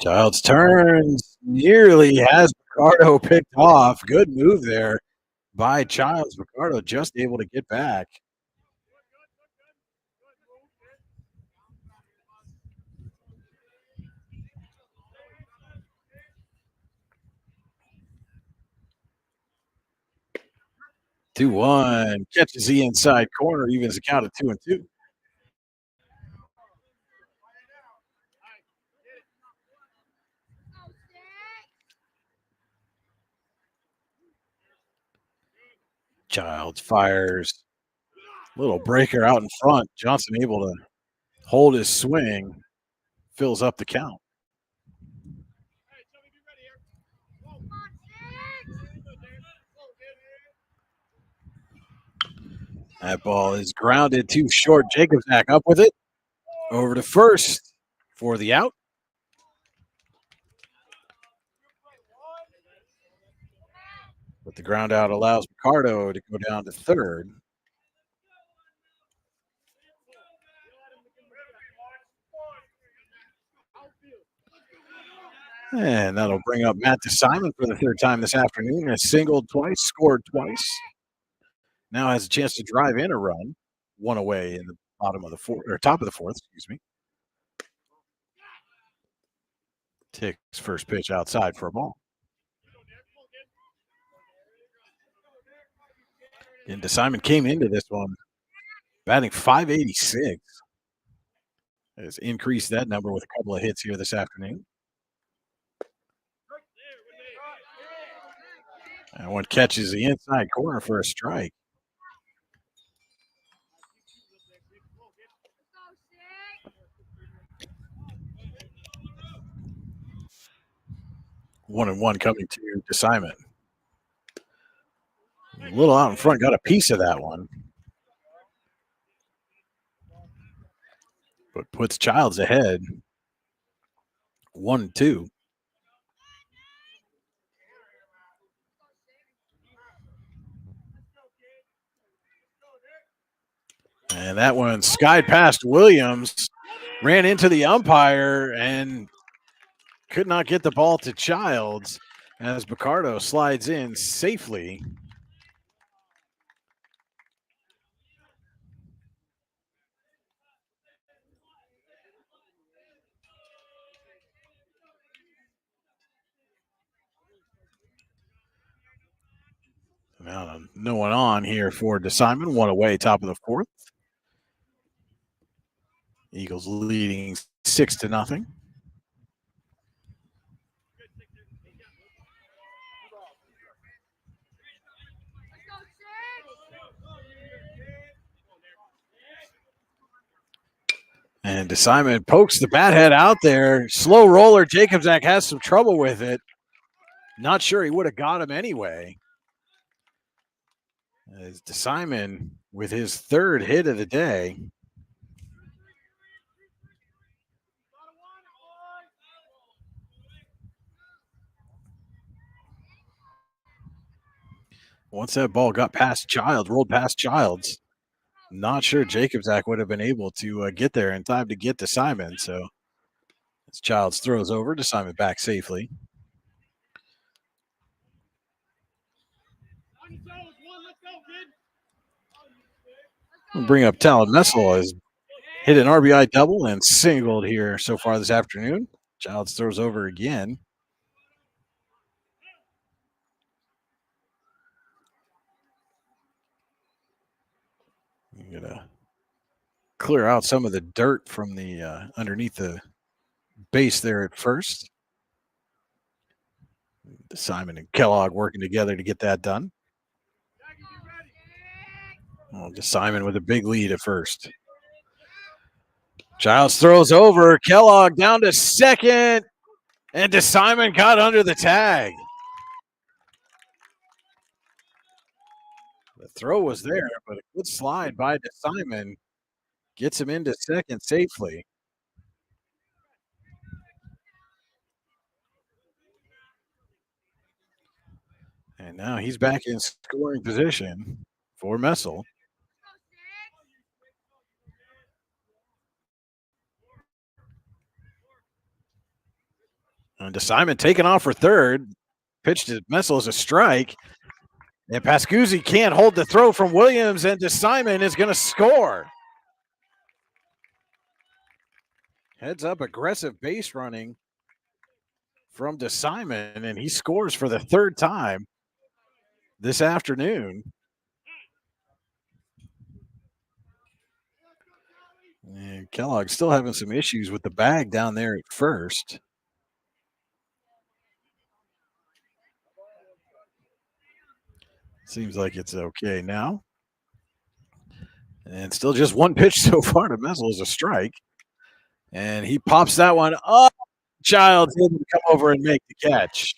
Childs turns, nearly has Picardo picked off. Good move there by Childs. Picardo just able to get back. Two one, catches the inside corner, evens the count at 2-2. Childs fires. Little breaker out in front. Johnson able to hold his swing. Fills up the count. That ball is grounded too short. Jacobzak up with it. Over to first for the out. But the ground out allows Picardo to go down to third. And that'll bring up Matt DeSimon for the third time this afternoon. Has singled twice, scored twice. Now has a chance to drive in a run. One away in the bottom of the fourth, or top of the fourth, excuse me. Takes first pitch outside for a ball. And DeSimon came into this one batting .586. Has increased that number with a couple of hits here this afternoon. And one catches the inside corner for a strike. One and one coming to DeSimon. A little out in front, got a piece of that one. But puts Childs ahead. 1-2. And that one skied past Williams, ran into the umpire, and could not get the ball to Childs as Picardo slides in safely. Now no one on here for DeSimon. One away, top of the fourth. Eagles leading 6-0. And DeSimon pokes the bat head out there. Slow roller. Jacobzak has some trouble with it. Not sure he would have got him anyway. As DeSimon with his third hit of the day. Once that ball got past Childs, rolled past Childs, not sure Jacobzak would have been able to get there in time to get to Simon. So as Childs throws over to Simon back safely. We'll bring up Talon Messel has hit an RBI double and singled here so far this afternoon. Childs throws over again. I'm gonna clear out some of the dirt from the underneath the base there at first. Simon and Kellogg working together to get that done. Oh, just Simon with a big lead at first. Childs throws over. Kellogg down to second. And DeSimon got under the tag. The throw was there, but a good slide by DeSimon gets him into second safely. And now he's back in scoring position for Messel. And DeSimon taking off for third. Pitch to Messel as a strike. And Pascuzzi can't hold the throw from Williams, and DeSimon is going to score. Heads up, aggressive base running from DeSimon, and he scores for the third time this afternoon. And Kellogg still having some issues with the bag down there at first. Seems like it's okay now. And still just one pitch so far to Messel is a strike. And he pops that one up. Childs able to come over and make the catch.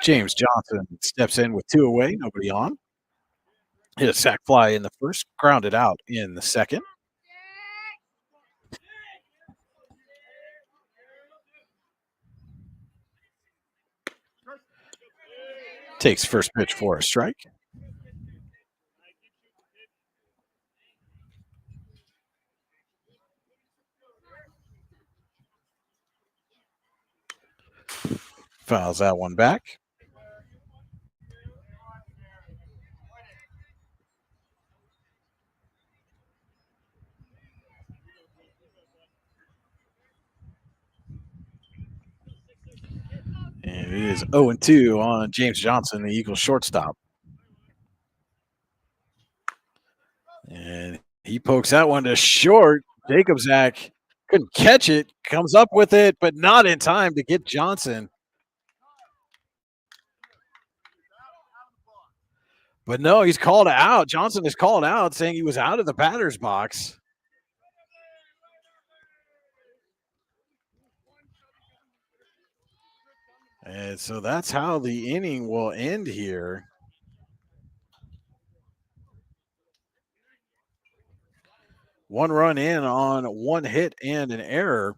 James Johnson steps in with two away, nobody on. Hit a sac fly in the first, grounded out in the second. Takes first pitch for a strike. Fouls that one back. And it is 0-2 on James Johnson, the Eagles shortstop. And he pokes that one to short. Jacobzak couldn't catch it, comes up with it, but not in time to get Johnson. But no, he's called out. Johnson is called out, saying he was out of the batter's box. And so that's how the inning will end here. One run in on one hit and an error.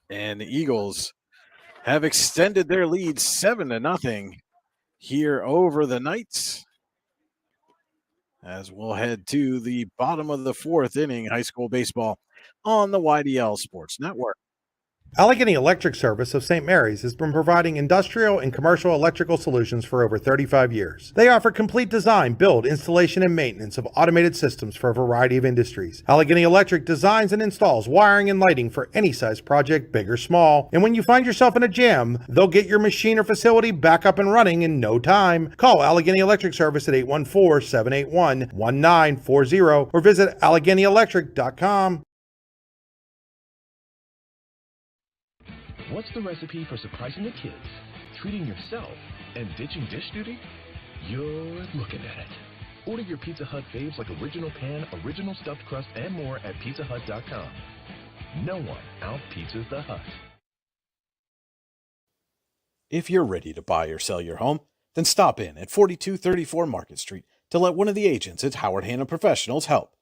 And the Eagles have extended their lead 7-0 here over the Knights. As we'll head to the bottom of the fourth inning, high school baseball on the YDL Sports Network. Allegheny Electric Service of St. Mary's has been providing industrial and commercial electrical solutions for over 35 years. They offer complete design, build, installation, and maintenance of automated systems for a variety of industries. Allegheny Electric designs and installs wiring and lighting for any size project, big or small. And when you find yourself in a jam, they'll get your machine or facility back up and running in no time. Call Allegheny Electric Service at 814-781-1940 or visit AlleghenyElectric.com. What's the recipe for surprising the kids, treating yourself, and ditching dish duty? You're looking at it. Order your Pizza Hut faves like original pan, original stuffed crust, and more at pizzahut.com. No one out-pizzas the Hut. If you're ready to buy or sell your home, then stop in at 4234 Market Street to let one of the agents at Howard Hanna Professionals help.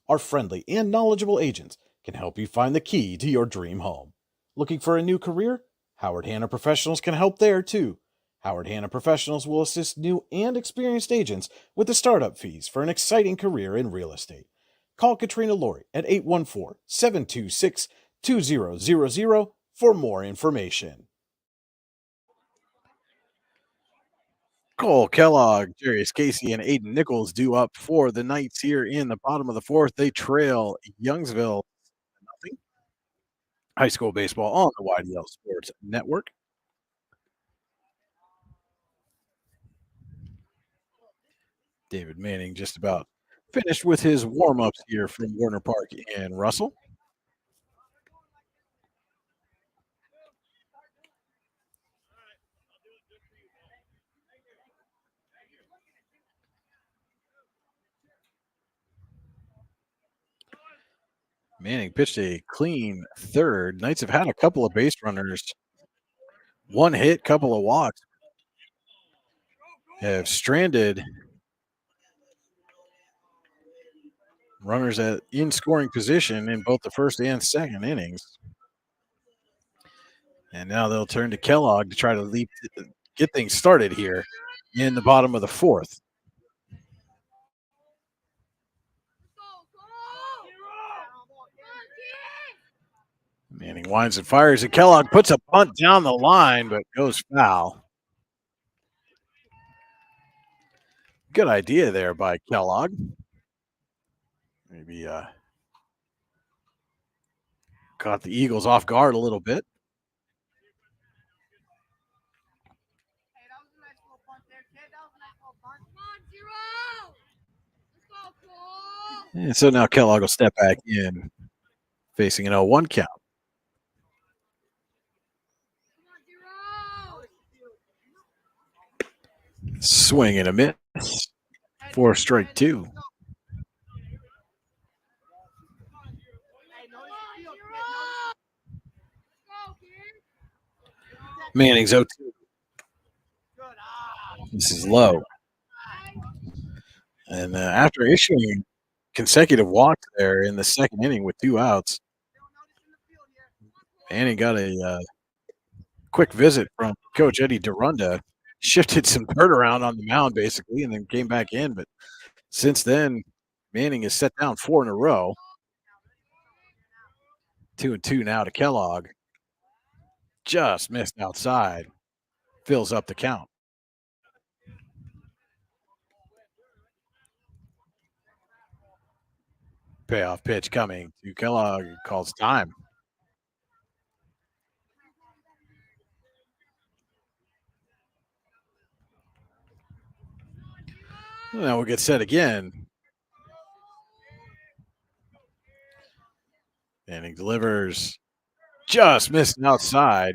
Our friendly and knowledgeable agents can help you find the key to your dream home. Looking for a new career? Howard Hanna Professionals can help there too. Howard Hanna Professionals will assist new and experienced agents with the startup fees for an exciting career in real estate. Call Katrina Laurie at 814-726-2000 for more information. Cole Kellogg, Jarius Casey, and Aiden Nichols due up for the Knights here in the bottom of the fourth. They trail Youngsville 0. High school baseball on the YDL Sports Network. David Manning just about finished with his warm-ups here from Warner Park in Russell. Manning pitched a clean third. Knights have had a couple of base runners. One hit, couple of walks. Have stranded runners in scoring position in both the first and second innings. And now they'll turn to Kellogg to try to get things started here in the bottom of the fourth. Manning winds and fires, and Kellogg puts a bunt down the line, but goes foul. Good idea there by Kellogg. Maybe caught the Eagles off guard a little bit. And so now Kellogg will step back in, facing an 0-1 count. Swing and a miss for strike two. Manning's 0-2. This is low. And after issuing consecutive walks there in the second inning with 2 outs, Manning got a quick visit from Coach Eddie Derunda. Shifted some dirt around on the mound, basically, and then came back in. But since then, Manning has set down 4 in a row. 2-2 now to Kellogg. Just missed outside. Fills up the count. Payoff pitch coming to Kellogg. Calls time. Now we'll get set again. Manning delivers. Just missing outside.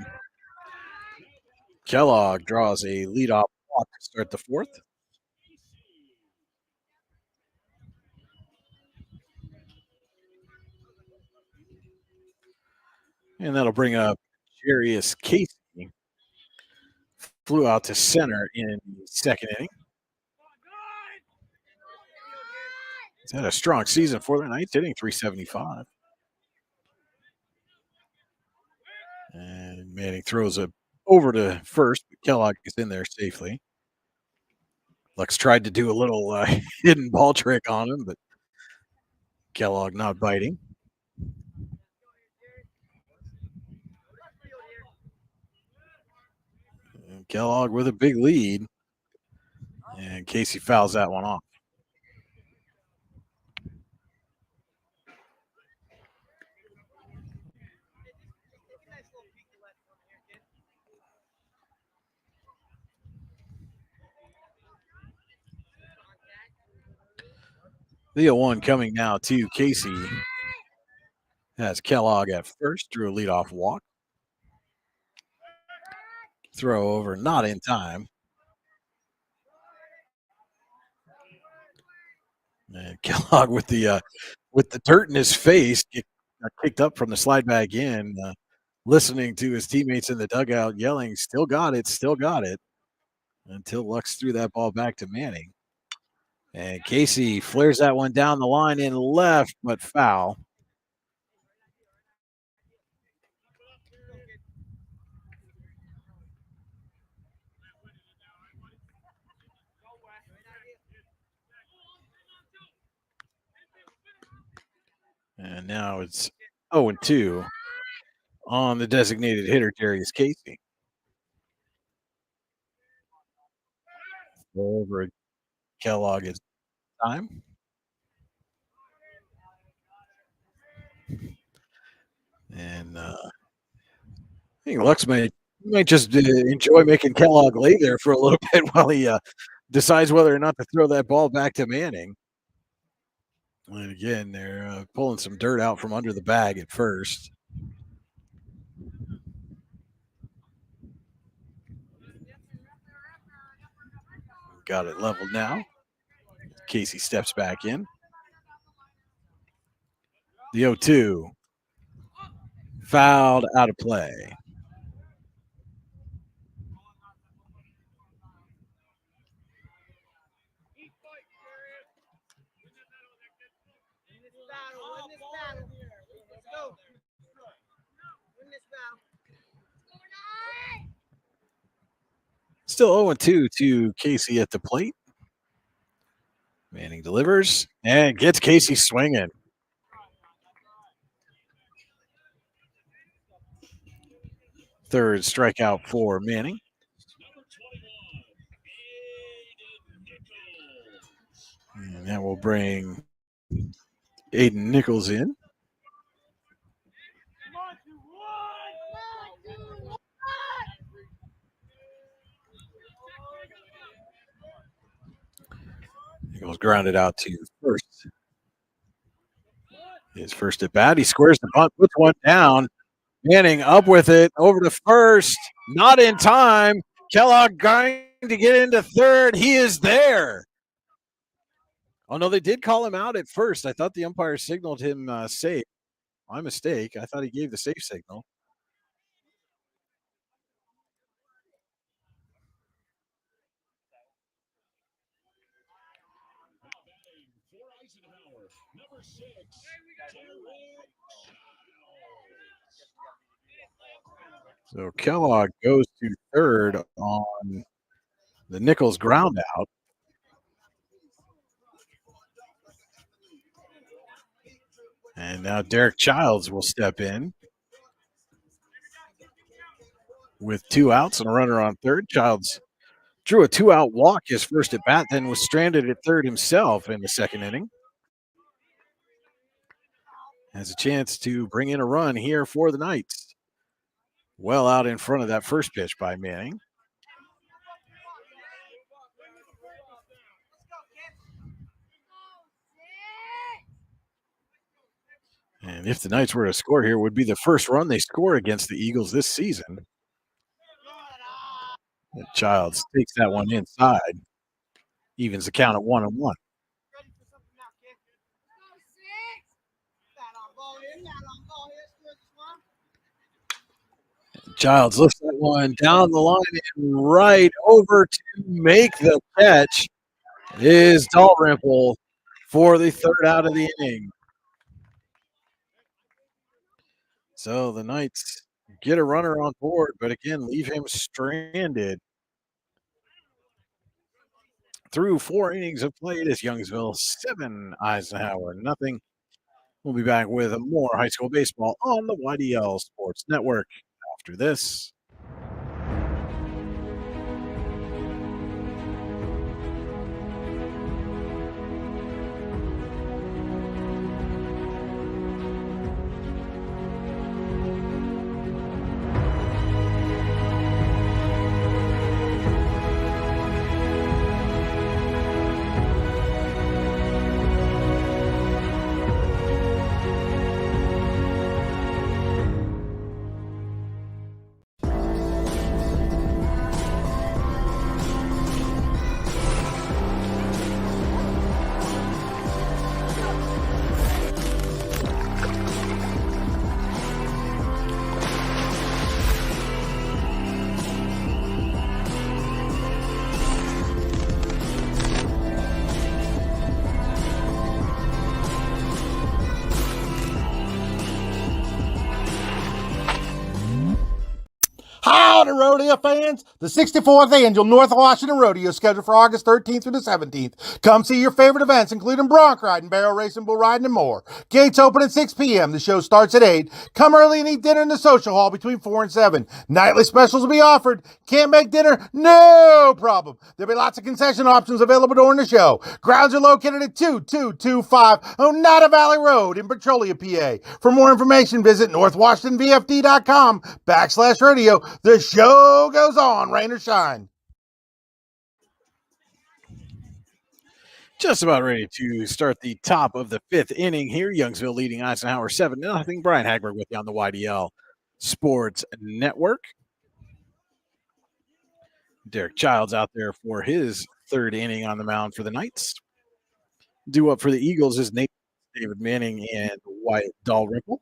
Kellogg draws a leadoff walk to start the fourth. And that'll bring up Jarius Casey. Flew out to center in the second inning. He's had a strong season for the Knights, hitting .375. And Manning throws it over to first, but Kellogg is in there safely. Lux tried to do a little hidden ball trick on him, but Kellogg not biting. And Kellogg with a big lead. And Casey fouls that one off. The 0-1 coming now to Casey. Has Kellogg at first, drew a leadoff walk. Throw over, not in time. And Kellogg with the dirt in his face, got kicked up from the slide bag in, listening to his teammates in the dugout yelling, still got it, until Lux threw that ball back to Manning. And Casey flares that one down the line in left, but foul. And now it's 0-2 on the designated hitter, Darius Casey. Over Kellogg is time. And I think Lux might just enjoy making Kellogg lay there for a little bit while he decides whether or not to throw that ball back to Manning. And again, they're pulling some dirt out from under the bag at first. Got it leveled now. Casey steps back in. The 0-2. Fouled, out of play. Still 0-2 to Casey at the plate. Manning delivers and gets Casey swinging. Third strikeout for Manning. And that will bring Aiden Nichols in. Nichols grounded out to first. His first at bat. He squares the bunt, puts one down. Manning up with it over to first. Not in time. Kellogg going to get into third. He is there. Oh, no, they did call him out at first. I thought the umpire signaled him safe. My mistake. I thought he gave the safe signal. Eisenhower, number 6, So Kellogg goes to third on the Nichols ground out. And now Derek Childs will step in with 2 outs and a runner on third. Childs drew a 2-out walk his first at bat, then was stranded at third himself in the second inning. Has a chance to bring in a run here for the Knights. Well out in front of that first pitch by Manning. And if the Knights were to score here, it would be the first run they score against the Eagles this season. And Childs takes that one inside. Evens the count at 1-1. Childs lifts that one down the line and right over to make the catch is Dalrymple for the third out of the inning. So the Knights get a runner on board, but again, leave him stranded. Through 4 innings of play, it is Youngsville 7, Eisenhower 0. We'll be back with more high school baseball on the YDL Sports Network after this. rodeo fans? The 64th Annual North Washington Rodeo is scheduled for August 13th through the 17th. Come see your favorite events, including bronc riding, barrel racing, bull riding, and more. Gates open at 6 p.m. The show starts at 8. Come early and eat dinner in the social hall between 4 and 7. Nightly specials will be offered. Can't make dinner? No problem. There'll be lots of concession options available during the show. Grounds are located at 2225 Oneida Valley Road in Petrolia, PA. For more information, visit northwashingtonvfd.com/radio. The show goes on, rain or shine. Just about ready to start the top of the 5th inning here. Youngsville leading Eisenhower 7-0. Brian Hagberg with you on the YDL Sports Network. Derek Childs out there for his 3rd inning on the mound for the Knights. Due up for the Eagles is David Manning and Wyatt Dalrymple.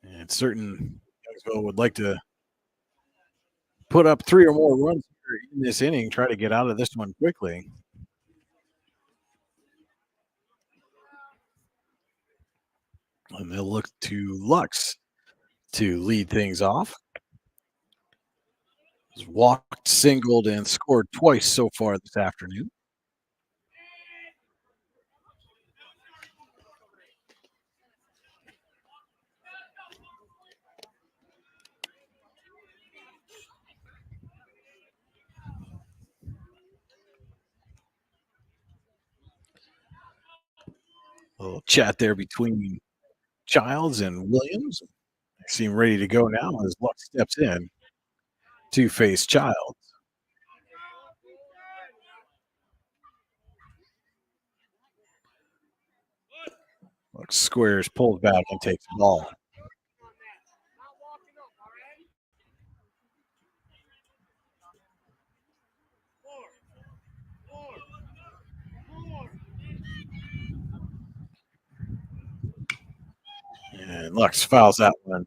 And certain Youngsville would like to put up 3 or more runs in this inning, try to get out of this one quickly. And they'll look to Lux to lead things off. He's walked, singled, and scored twice so far this afternoon. A little chat there between Childs and Williams. They seem ready to go now as Lux steps in to face Childs. Lux squares, pulls back, and takes the ball. And Lux fouls that one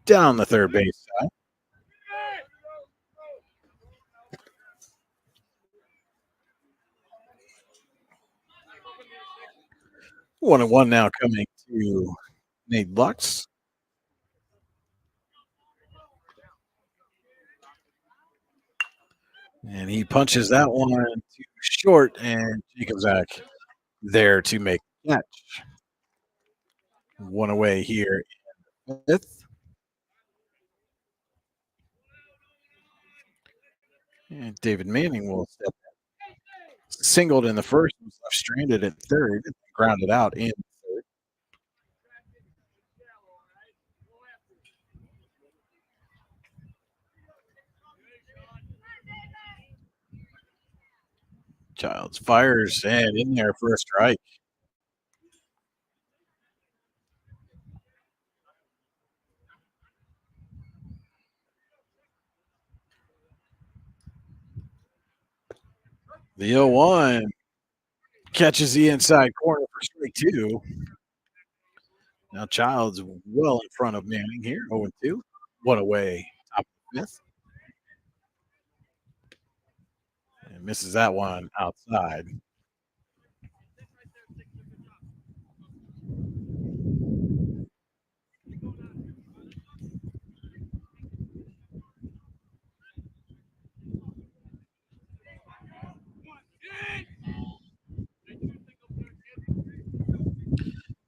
down the third base side. One and one now coming to Nate Lux. And he punches that one too short, and Jacobzak there to make the catch. One away here in the 5th. And David Manning will step in. Singled in the 1st, was left stranded at 3rd, grounded out in 3rd. Childs fires and in there for a strike. The 0-1 catches the inside corner for strike 2. Now Childs well in front of Manning here, 0-2. One away, top of the 5th. And misses that one outside.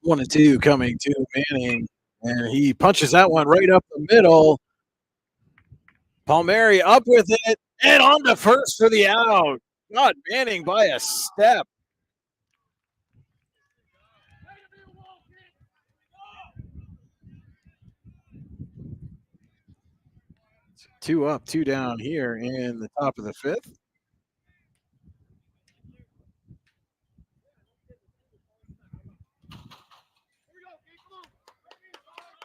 One and two coming to Manning, and he punches that one right up the middle. Palmieri up with it, and on to first for the out. Got Manning by a step. Two up, two down here in the top of the 5th.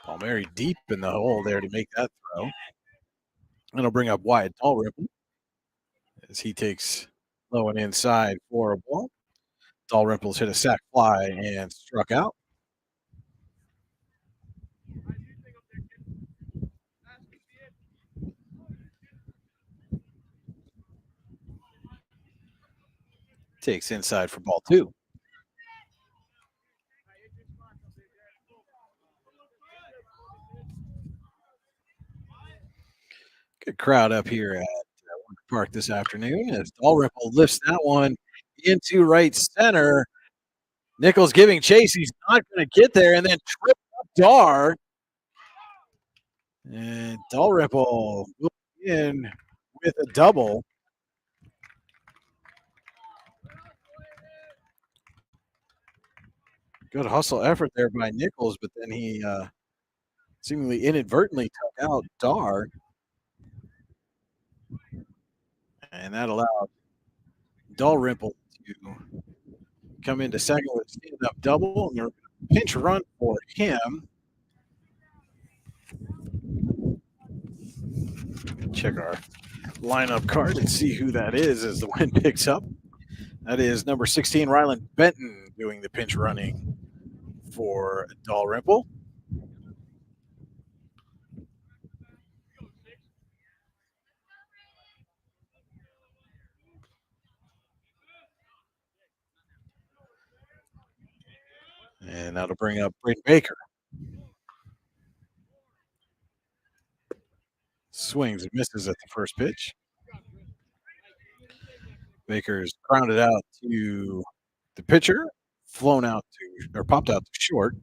Palmieri deep in the hole there to make that throw. And it'll bring up Wyatt Dalrymple as he takes low and inside for a ball. Dalrymple's hit a sac fly and struck out. Takes inside for ball 2. crowd up here at Winter Park this afternoon as Dalrymple lifts that one into right center. Nichols giving chase. He's not going to get there, and then tripped up Dar. And Dalrymple in with a double. Good hustle effort there by Nichols, but then he seemingly inadvertently took out Dar. And that allowed Dalrymple to come into second with a stand-up double. And they're pinch run for him. Check our lineup card and see who that is as the wind picks up. That is number 16, Ryland Benton, doing the pinch running for Dalrymple. And that'll bring up Braden Baker. Swings and misses at the first pitch. Baker's grounded out to the pitcher, flown out to, or popped out to short.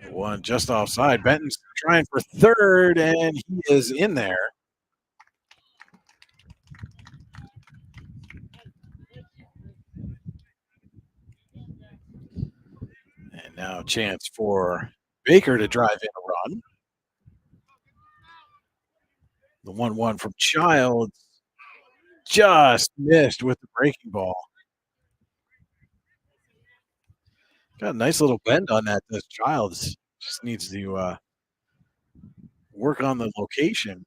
One just offside. Benton's trying for third, and he is in there. And now a chance for Baker to drive in a run. The 1-1 from Childs just missed with the breaking ball. Got a nice little bend on that. This Childs just needs to work on the location.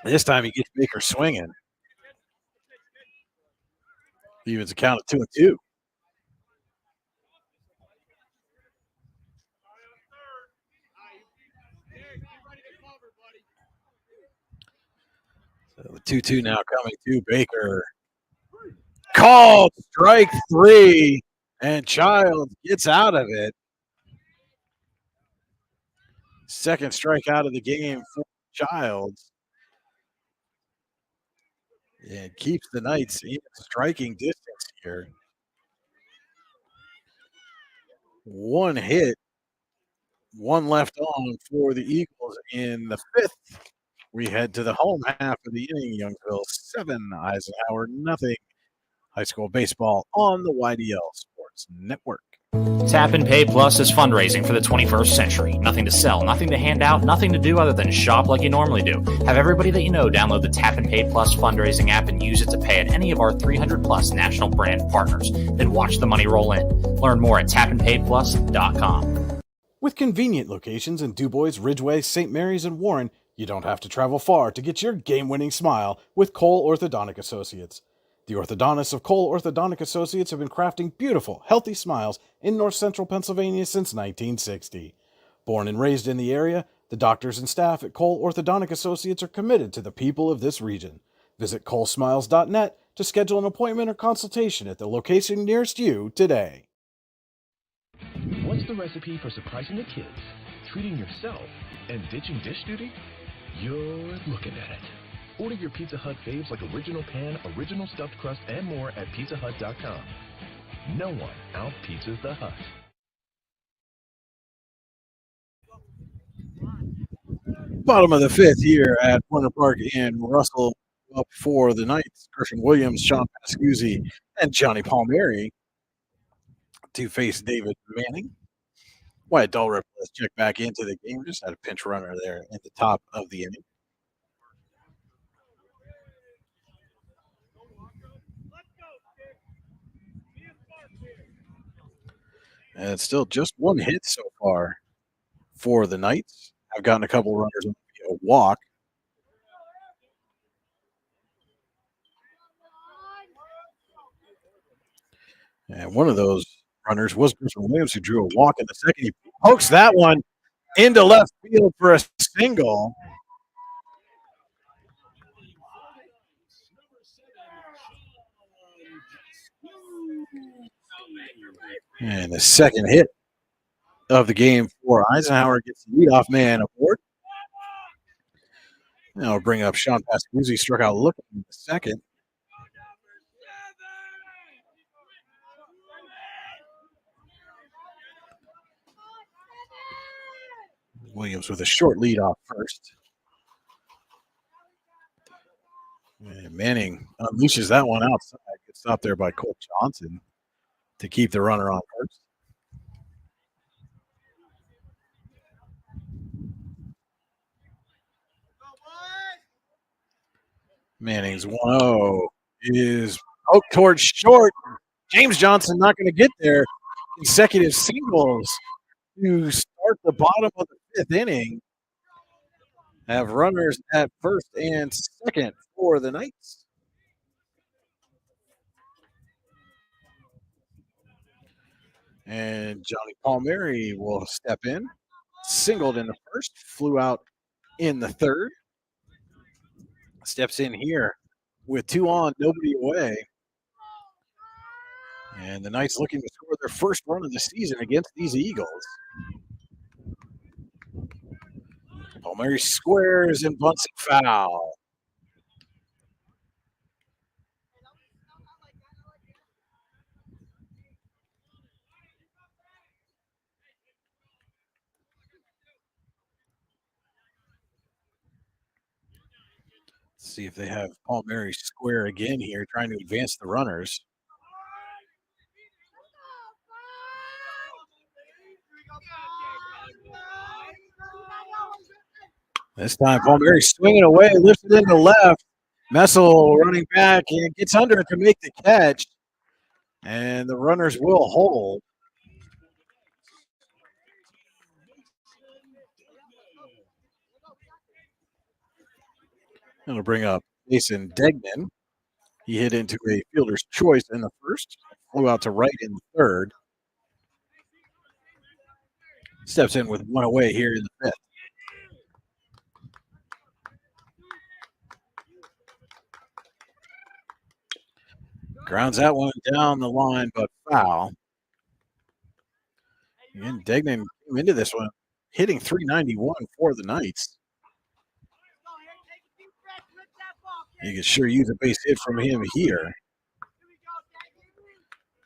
This time he gets Baker swinging. Evens a count of 2-2. So the 2-2 now coming to Baker. Called strike 3, and Childs gets out of it. Second strike out of the game for Childs. And keeps the Knights in striking distance here. One hit, one left on for the Eagles in the fifth. We head to the home half of the inning. Youngsville 7, Eisenhower nothing. High school baseball on the YDL Sports Network. Tap and Pay Plus is fundraising for the 21st century. Nothing to sell, nothing to hand out, nothing to do other than shop like you normally do. Have everybody that you know download the Tap and Pay Plus fundraising app and use it to pay at any of our 300 plus national brand partners. Then watch the money roll in. Learn more at tapandpayplus.com. With convenient locations in DuBois, Ridgeway, St. Mary's, and Warren, you don't have to travel far to get your game-winning smile with Cole Orthodontic Associates. The orthodontists of Cole Orthodontic Associates have been crafting beautiful, healthy smiles in north central Pennsylvania since 1960. Born and raised in the area, the doctors and staff at Cole Orthodontic Associates are committed to the people of this region. Visit colesmiles.net to schedule an appointment or consultation at the location nearest you today. What's the recipe for surprising the kids, treating yourself, and ditching dish duty? You're looking at it. Order your Pizza Hut faves like original pan, original stuffed crust, and more at pizzahut.com. No one out-pizzas the Hut. Bottom of the fifth here at Warner Park in Russell. Up for the Knights, Griffin Williams, Sean Pascuzzi, and Johnny Palmieri to face David Manning. Wyatt Dalrymple has checked back into the game. Just had a pinch runner there at the top of the inning. And it's still just one hit so far for the Knights. I've gotten a couple runners on a walk. And one of those runners was Griffin Williams, who drew a walk in the second. He pokes that one into left field for a single. And the second hit of the game for Eisenhower gets the leadoff man aboard. Now we'll bring up Sean Pascuzzi, struck out looking in the second. Williams with a short lead off first. And Manning unleashes that one outside. Gets stopped there by Colt Johnson to keep the runner on first. Manning's 1-0 is poked towards short. James Johnson not going to get there. Consecutive singles to start the bottom of the 5th inning. Have runners at first and second for the Knights. And Johnny Palmieri will step in. Singled in the first, flew out in the third. Steps in here with 2 on, nobody away. And the Knights looking to score their first run of the season against these Eagles. Palmieri squares and bunts it foul. Let's see if they have Palmieri square again here, trying to advance the runners. This time, Palmieri swinging away, lifted into left. Messel running back and gets under to make the catch. And the runners will hold. It'll bring up Mason Degnan. He hit into a fielder's choice in the first, flew out to right in the third. Steps in with 1 away here in the 5th. Grounds that one down the line, but foul. And Degnan came into this one hitting .391 for the Knights. You can sure use a base hit from him here.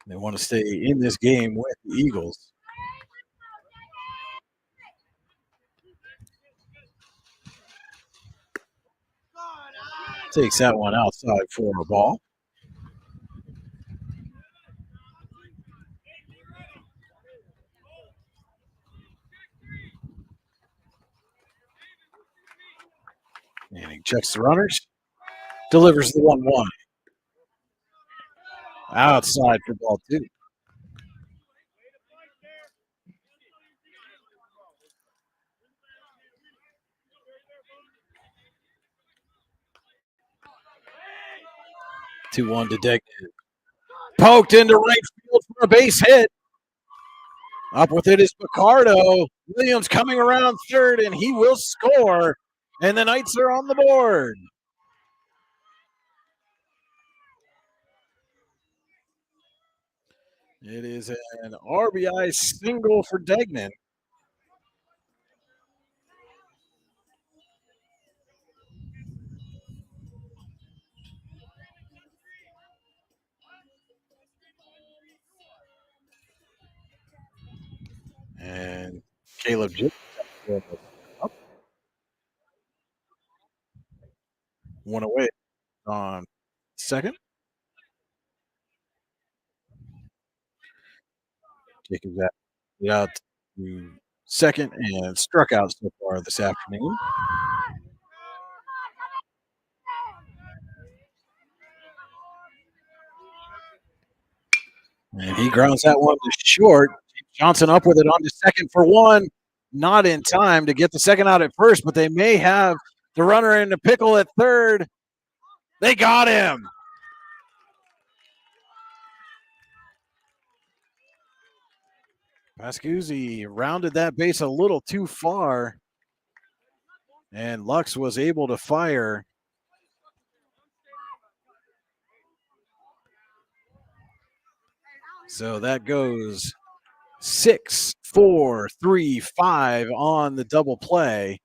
They want to stay in this game with the Eagles. Takes that one outside for a ball. And he checks the runners. Delivers the 1-1. Outside for ball 2. Two-one to Degnan. Poked into right field for a base hit. Up with it is Picardo. Williams coming around third, and he will score. And the Knights are on the board. It is an RBI single for Degnan. And Caleb Jip up. 1 away on second. Taking that out to second and struck out so far this afternoon. And he grounds that one to short. Johnson up with it on to second for 1. Not in time to get the second out at first, but they may have the runner in the pickle at third. They got him. Pascuzzi rounded that base a little too far, and Lux was able to fire. So that goes 6, 4, 3, 5 on the double play.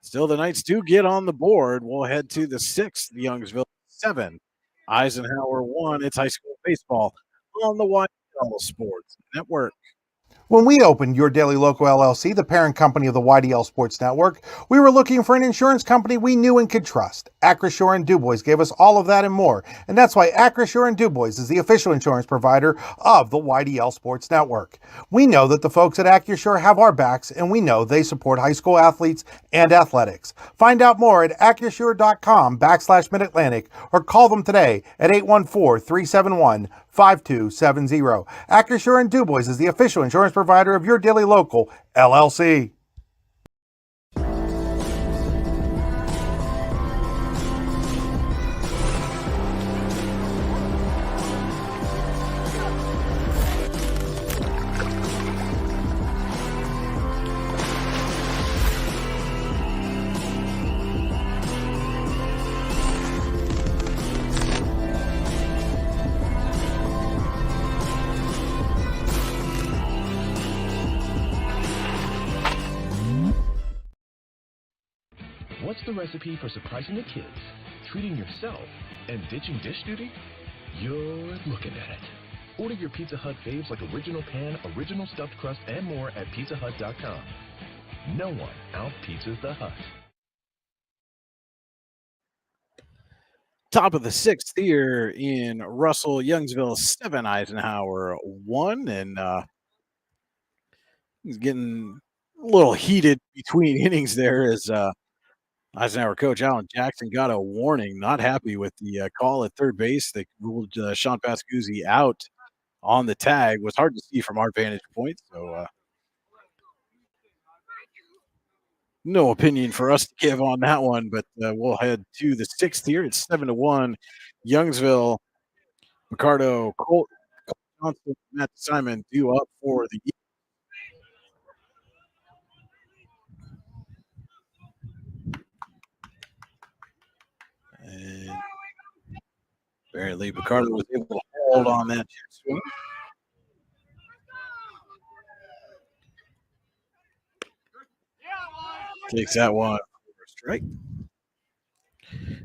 Still, the Knights do get on the board. We'll head to the 6th, Youngsville 7, Eisenhower 1. It's high school baseball on the YDL Sports Network. When we opened Your Daily Local LLC, the parent company of the YDL Sports Network, we were looking for an insurance company we knew and could trust. Acrisure and Dubois gave us all of that and more, and that's why Acrisure and Dubois is the official insurance provider of the YDL Sports Network. We know that the folks at Acrisure have our backs, and we know they support high school athletes and athletics. Find out more at acrisure.com/Mid-Atlantic or call them today at 814-371-5270. Acrisure and Dubois is the official insurance provider of Your Daily Local LLC. What's the recipe for surprising the kids, treating yourself, and ditching dish duty? You're looking at it. Order your Pizza Hut faves like original pan, original stuffed crust, and more at pizzahut.com. No one out-pizzas the Hut. Top of the 6th here in Russell, Youngsville 7, Eisenhower 1. And he's getting a little heated between innings there as Eisenhower coach Alan Jackson got a warning, not happy with the call at third base. They ruled Sean Pascuzzi out on the tag. Was hard to see from our vantage point, so no opinion for us to give on that one, but we'll head to the 6th here. It's 7-1. Youngsville, Ricardo, Colt Johnson, Matt Simon due up for the and apparently Ricardo was able to hold on that swing. Takes that one for a strike.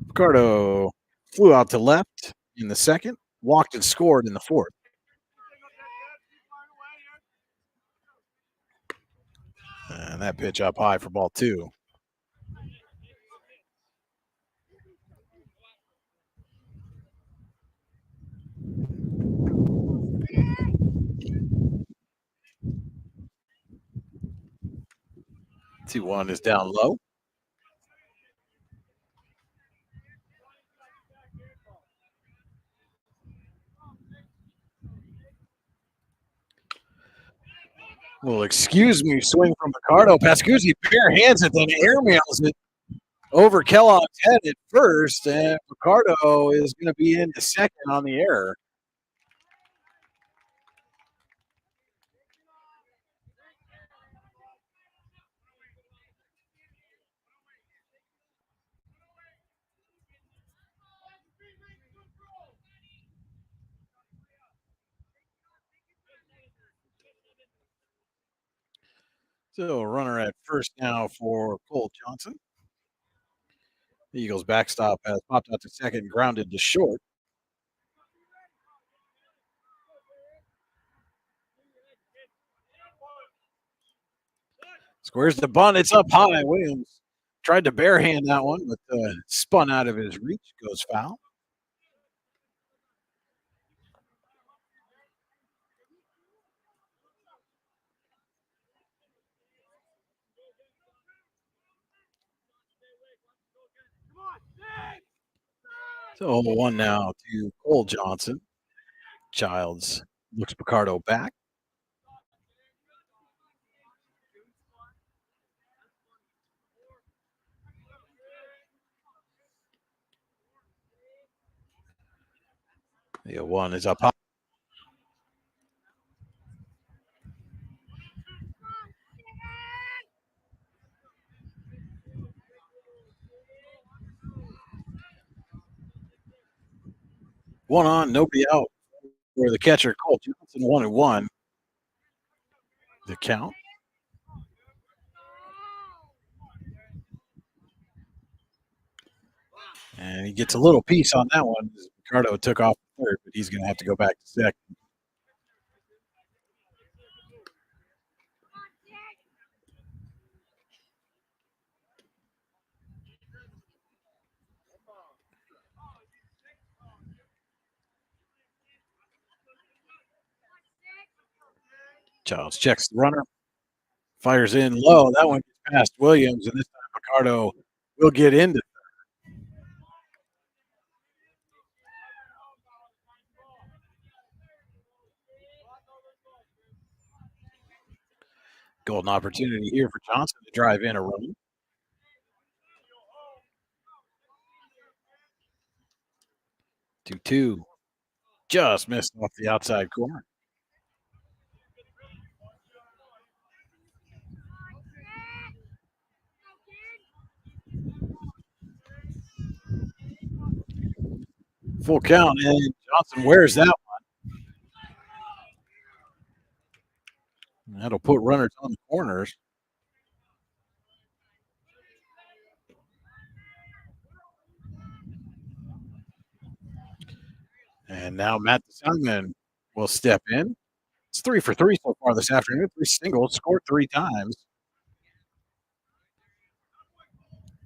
Ricardo flew out to left in the 2nd, walked and scored in the 4th. And that pitch up high for ball 2. Two-one is down low. Well, excuse me, swing from Ricardo. Pascuzzi bare hands it, then airmails it over Kellogg's head at first, and Ricardo is going to be into 2nd on the error. So a runner at first now for Cole Johnson. The Eagles backstop has popped out to 2nd, grounded to short. Squares the bunt. It's up high. Williams tried to barehand that one, but spun out of his reach. Goes foul. So 0-1 now to Cole Johnson. Childs looks Picardo back. The 1 is up high. One on, nobody out for the catcher, Cole Johnson, 1-1. The count. And he gets a little piece on that one. Ricardo took off third, but he's going to have to go back to second. Childs checks the runner, fires in low. That one gets past Williams, and this time Ricardo will get into golden opportunity here for Johnson to drive in a run. 2-2. Just missed off the outside corner. Full count, and Johnson wears that one. That'll put runners on the corners. And now Matt Simon will step in. It's 3 for 3 so far this afternoon. 3 singles, scored 3 times.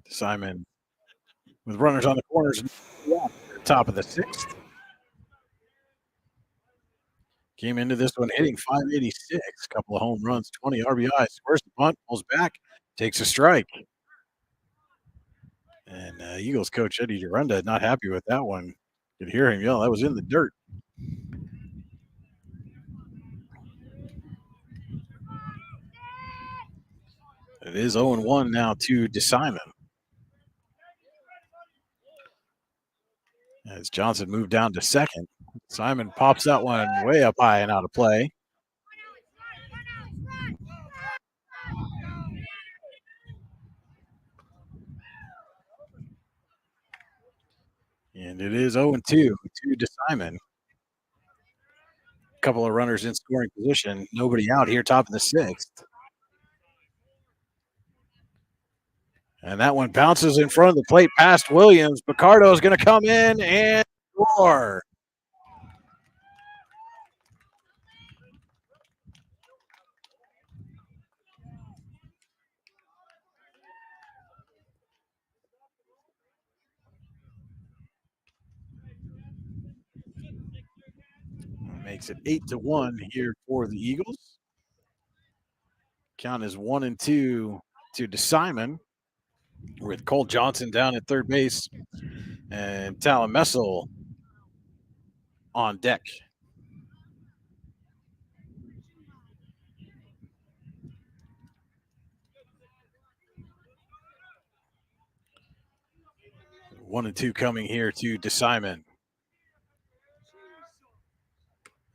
Simon with runners on the corners. Top of the 6th. Came into this one hitting .586. Couple of home runs, 20 RBIs. Squares the bunt, pulls back, takes a strike. And Eagles coach Eddie Durunda not happy with that one. You could hear him yell, that was in the dirt. It is 0-1 now to DeSimon. As Johnson moved down to second, Simon pops that one way up high and out of play. And it is 0-2 to DeSimon. Couple of runners in scoring position. Nobody out here, top of the 6th. And that one bounces in front of the plate past Williams. Picardo is going to come in and score. Makes it 8-1 here for the Eagles. Count is 1-2 to DeSimon, with Cole Johnson down at third base and Talon Messel on deck. One and two coming here to DeSimon.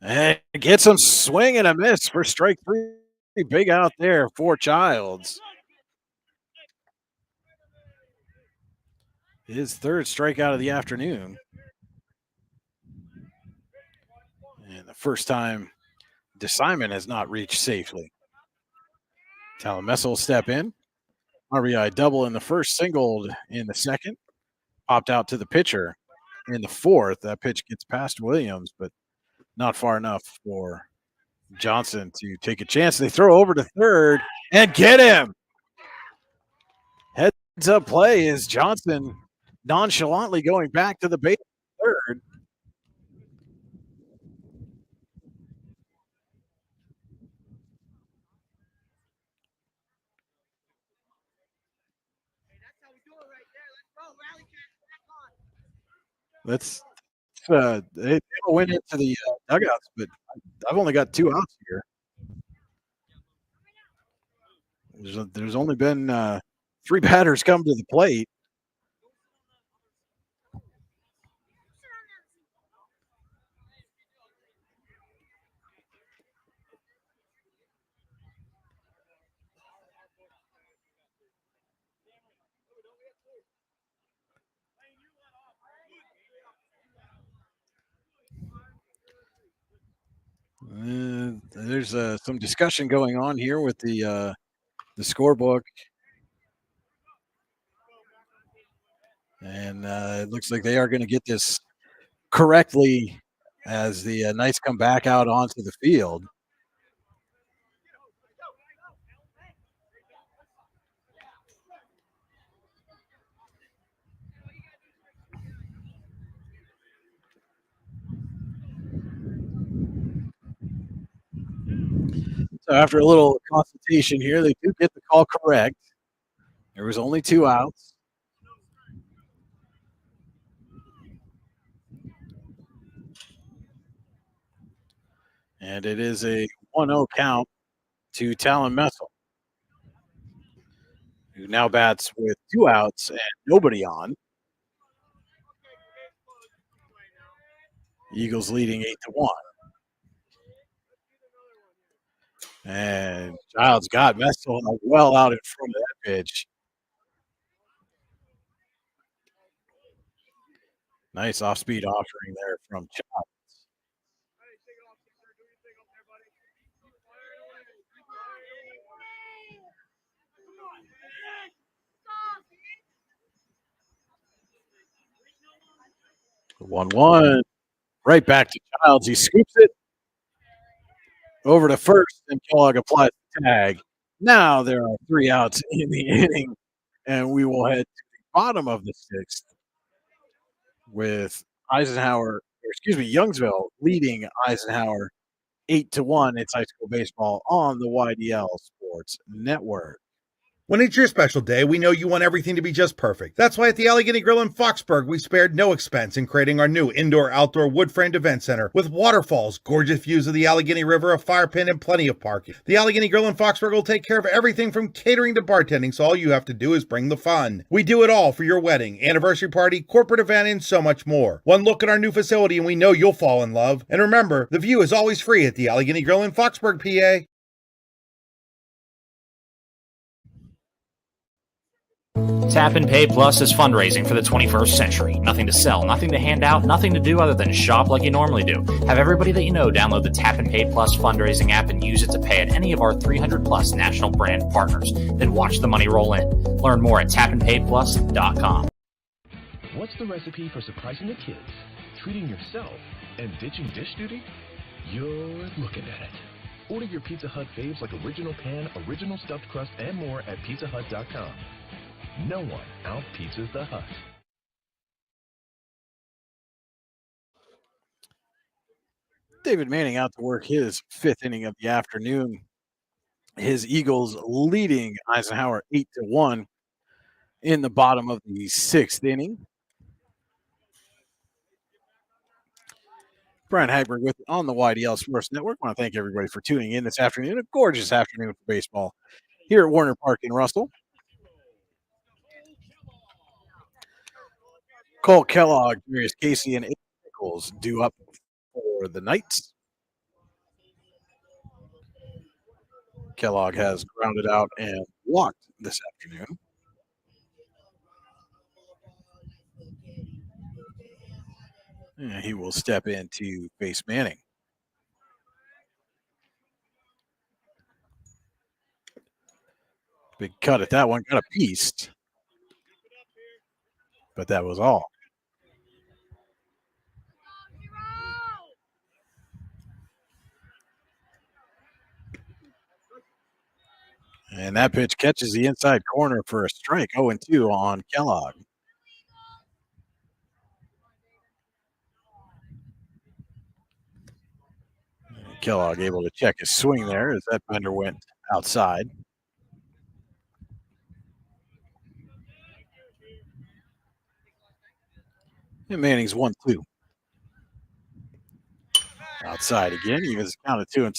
And gets some swing and a miss for strike 3. Big out there for Childs. His third strikeout of the afternoon. And the first time DeSimon has not reached safely. Talon Messel will step in. RBI double in the first, singled in the second. Popped out to the pitcher in the fourth. That pitch gets past Williams, but not far enough for Johnson to take a chance. They throw over to third and get him. Heads up play is Johnson nonchalantly going back to the base third. They went into the dugouts, but I've only got 2 outs here. There's only been 3 batters come to the plate. There's some discussion going on here with the scorebook, and it looks like they are going to get this correctly as the Knights come back out onto the field. So after a little consultation here, they do get the call correct. There was only 2 outs. And it is a 1-0 count to Talon Messel, who now bats with 2 outs and nobody on. Eagles leading 8-1. And Childs got Messel well out in front of that pitch. Nice off-speed offering there from Childs. The 1-1. Right back to Childs. He scoops it over to first, and Kellogg applies the tag. Now there are 3 outs in the inning, and we will head to the bottom of the 6th with Youngsville leading Eisenhower 8-1. It's high school baseball on the YDL Sports Network. When it's your special day, we know you want everything to be just perfect. That's why at the Allegheny Grill in Foxburg, we spared no expense in creating our new indoor-outdoor wood-framed event center with waterfalls, gorgeous views of the Allegheny River, a fire pit, and plenty of parking. The Allegheny Grill in Foxburg will take care of everything from catering to bartending, so all you have to do is bring the fun. We do it all for your wedding, anniversary party, corporate event, and so much more. One look at our new facility and we know you'll fall in love. And remember, the view is always free at the Allegheny Grill in Foxburg, PA. Tap and Pay Plus is fundraising for the 21st century. Nothing to sell, nothing to hand out, nothing to do other than shop like you normally do. Have everybody that you know download the Tap and Pay Plus fundraising app and use it to pay at any of our 300 plus national brand partners. Then watch the money roll in. Learn more at tapandpayplus.com. What's the recipe for surprising the kids, treating yourself, and ditching dish duty? You're looking at it. Order your Pizza Hut faves like original pan, original stuffed crust, and more at pizzahut.com. No one out-pizzas the Hut. David Manning out to work his 5th inning of the afternoon. His Eagles leading Eisenhower 8-1 in the bottom of the 6th inning. Brian Hagberg with on the YDL Sports Network. I want to thank everybody for tuning in this afternoon. A gorgeous afternoon for baseball here at Warner Park in Russell. Cole Kellogg, Darius Casey, and Nichols due up for the Knights. Kellogg has grounded out and walked this afternoon. And he will step in to face Manning. Big cut at that one. Got a piece. But that was all. And that pitch catches the inside corner for a strike. 0-2 on Kellogg. Kellogg able to check his swing there as that bender went outside. And Manning's 1-2. Outside again, even as count of 2-2.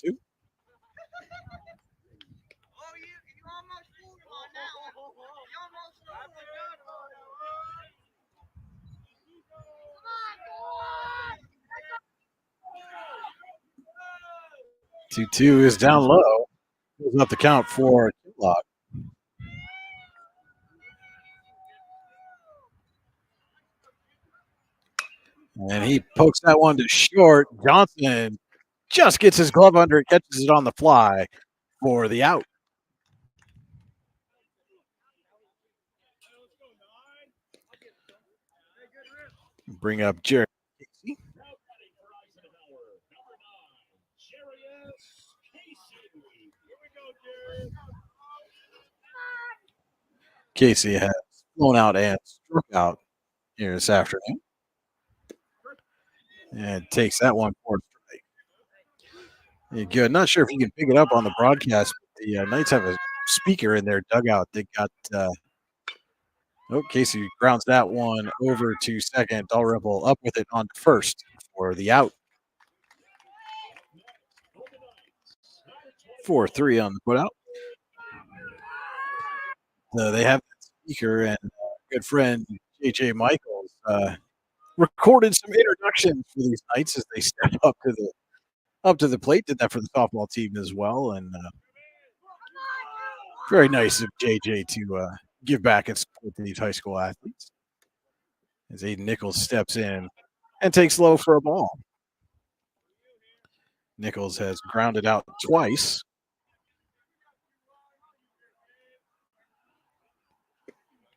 2-2 is down low. Pulls up the count for Kellogg. And he pokes that one to short. Johnson just gets his glove under it, catches it on the fly for the out. Bring up Jared Casey. Casey has flown out and struck out here this afternoon. And takes that one for strike. Yeah, good. Not sure if you can pick it up on the broadcast. But the Knights have a speaker in their dugout. They got Casey grounds that one over to second. Dalrymple up with it on to first for the out. 4-3 on the put out. They have that speaker, and good friend JJ Michaels recorded some introductions for these Knights as they step up to the plate. Did that for the softball team as well, and very nice of JJ to give back and support these high school athletes. As Aiden Nichols steps in and takes low for a ball. Nichols has grounded out twice.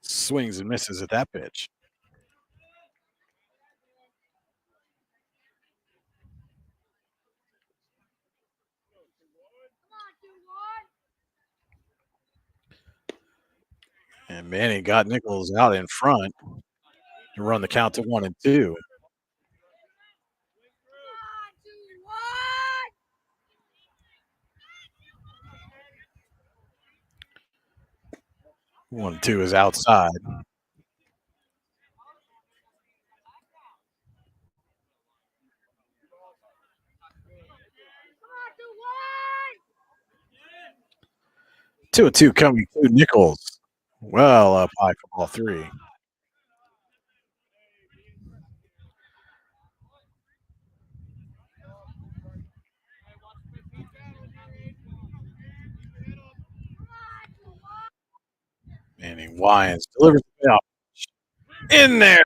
Swings and misses at that pitch. And Manning got Nichols out in front to run the count to 1-2. One, two is outside. Two and two coming to Nichols. Well up high for ball three. Manning winds, delivers the ball. In there,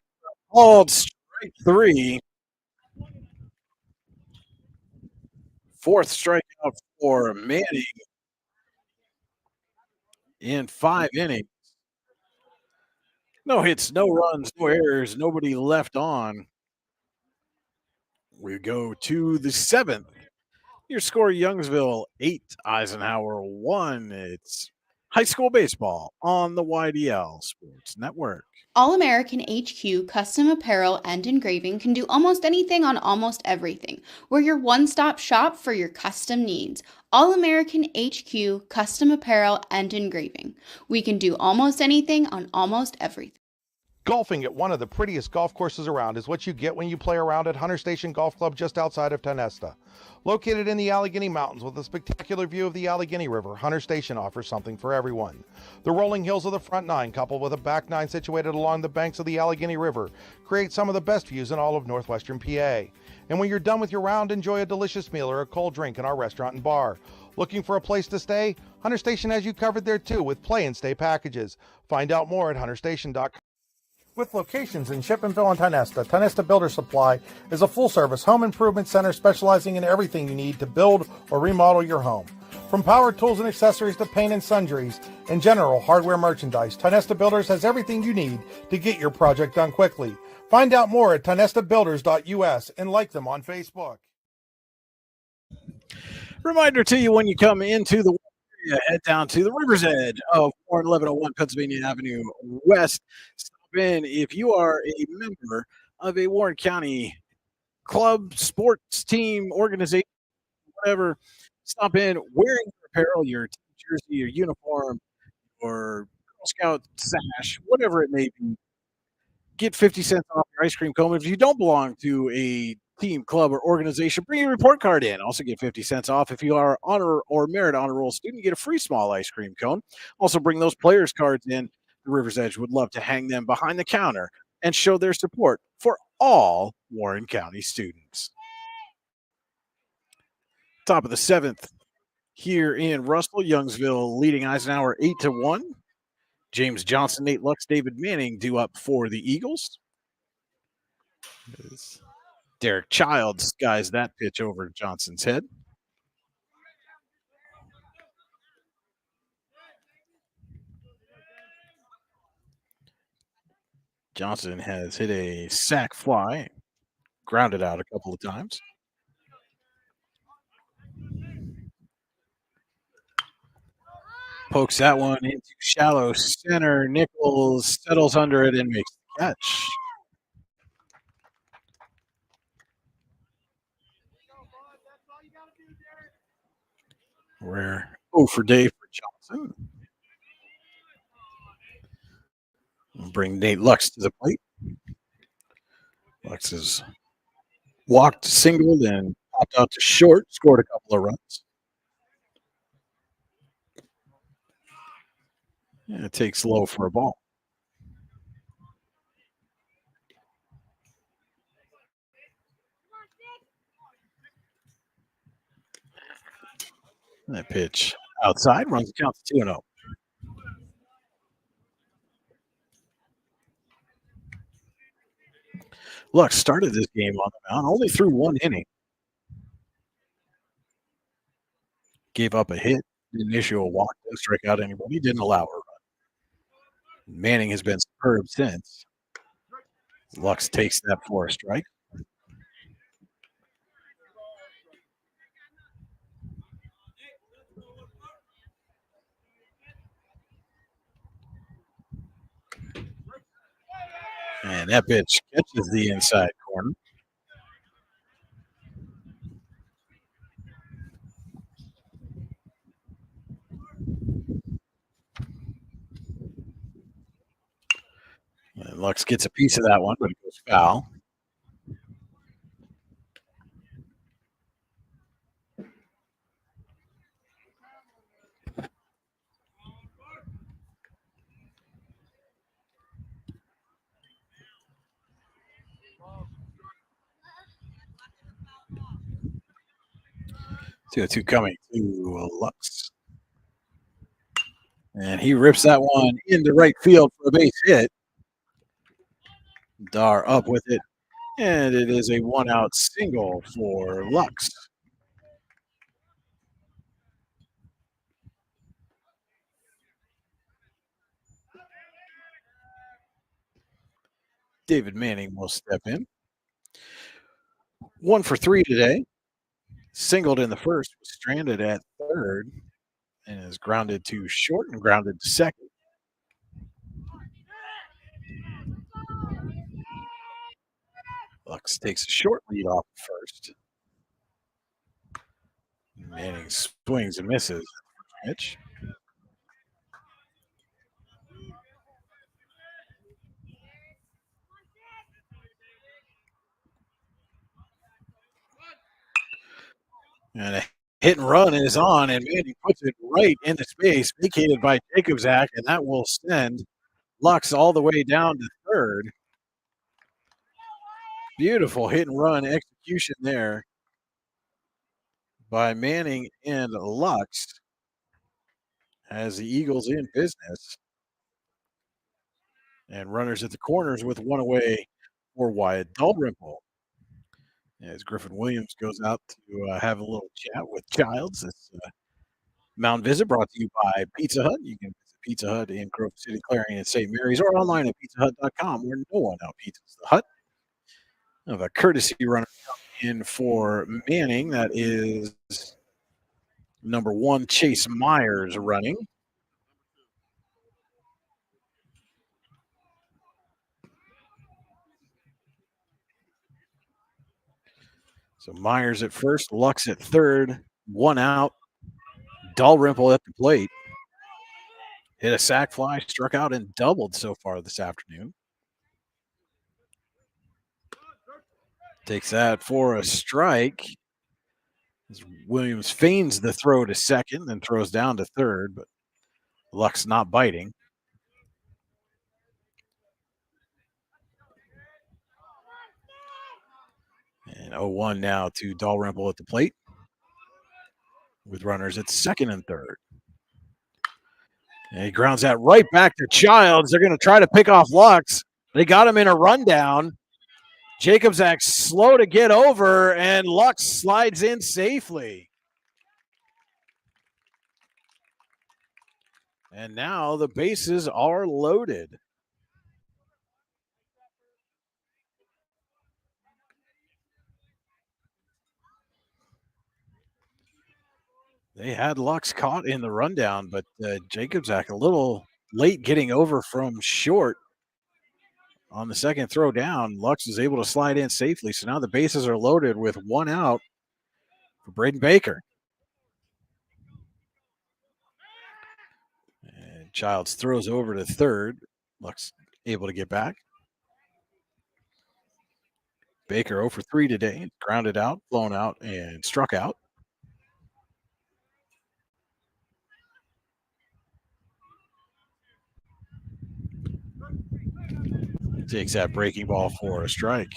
called strike three. Fourth strikeout for Manning in 5 innings. No hits, no runs, no errors, nobody left on. We go to the 7th. Your score, Youngsville 8, Eisenhower 1. It's high school baseball on the YDL Sports Network. All American HQ Custom Apparel and Engraving can do almost anything on almost everything. We're your one-stop shop for your custom needs. All American HQ Custom Apparel and Engraving. We can do almost anything on almost everything. Golfing at one of the prettiest golf courses around is what you get when you play around at Hunter Station Golf Club just outside of Tonesta. Located in the Allegheny Mountains with a spectacular view of the Allegheny River, Hunter Station offers something for everyone. The rolling hills of the front nine, coupled with a back nine situated along the banks of the Allegheny River, create some of the best views in all of northwestern PA. And when you're done with your round, enjoy a delicious meal or a cold drink in our restaurant and bar. Looking for a place to stay? Hunter Station has you covered there too with play and stay packages. Find out more at hunterstation.com. With locations in Shippenville and Tonesta, Tonesta Builder Supply is a full-service home improvement center specializing in everything you need to build or remodel your home. From power tools and accessories to paint and sundries and general hardware merchandise, Tonesta Builders has everything you need to get your project done quickly. Find out more at tonestabuilders.us and like them on Facebook. Reminder to you, when you come into the area, head down to the river's edge of 1101 Pennsylvania Avenue West. In if you are a member of a Warren County club, sports team, organization, whatever, stop in wearing your apparel, your jersey, your uniform, or Girl Scout sash, whatever it may be. Get 50 cents off your ice cream cone. If you don't belong to a team, club, or organization, bring your report card in. Also get 50 cents off. If you are honor or merit honor roll student, get a free small ice cream cone. Also bring those players cards in. The River's Edge would love to hang them behind the counter and show their support for all Warren County students. Top of the 7th here in Russell, Youngsville leading Eisenhower 8-1. James Johnson, Nate Lux, David Manning due up for the Eagles. Derek Childs skies that pitch over Johnson's head. Johnson has hit a sac fly, grounded out a couple of times. Pokes that one into shallow center. Nichols settles under it and makes the catch. We're 0 for day for Johnson. We'll bring Nate Lux to the plate. Lux has walked, singled, and popped out to short, scored a couple of runs. And it takes low for a ball. That pitch outside runs the count to 2-0. Lux started this game on the mound, only threw 1 inning. Gave up a hit, didn't issue a walk, didn't strike out anybody, didn't allow a run. Manning has been superb since. Lux takes that for a strike. And that pitch catches the inside corner. And Lux gets a piece of that one, but it goes foul. Two coming to Lux. And he rips that one into right field for a base hit. Dar up with it. And it is a 1-out single for Lux. David Manning will step in. 1 for 3 today. Singled in the first, was stranded at third, and is grounded to short and grounded to second. Lux takes a short lead off first. Manning swings and misses. Pitch. And a hit and run is on, and Manning puts it right into space, vacated by Jacobzak, and that will send Lux all the way down to third. Beautiful hit and run execution there by Manning and Lux as the Eagles in business. And runners at the corners with 1 away for Wyatt Dalrymple. As Griffin Williams goes out to have a little chat with Childs. This mound visit brought to you by Pizza Hut. You can visit Pizza Hut in Grove City, Clarion, and St. Mary's, or online at pizzahut.com, where no one out-pizzas the Hut. Of a courtesy runner in for Manning. That is number 1, Chase Myers running. So Myers at first, Lux at third, 1 out. Dalrymple at the plate. Hit a sac fly, struck out, and doubled so far this afternoon. Takes that for a strike. Williams feigns the throw to second, then throws down to third, but Lux not biting. And 0-1 now to Dalrymple at the plate with runners at second and third. And he grounds that right back to Childs. They're going to try to pick off Lux. They got him in a rundown. Jacobzak slow to get over, and Lux slides in safely. And now the bases are loaded. They had Lux caught in the rundown, but Jacobzak a little late getting over from short on the second throw down. Lux is able to slide in safely, so now the bases are loaded with one out for Braden Baker. And Childs throws over to third. Lux able to get back. Baker 0 for 3 today. Grounded out, blown out, and struck out. Takes that breaking ball for a strike.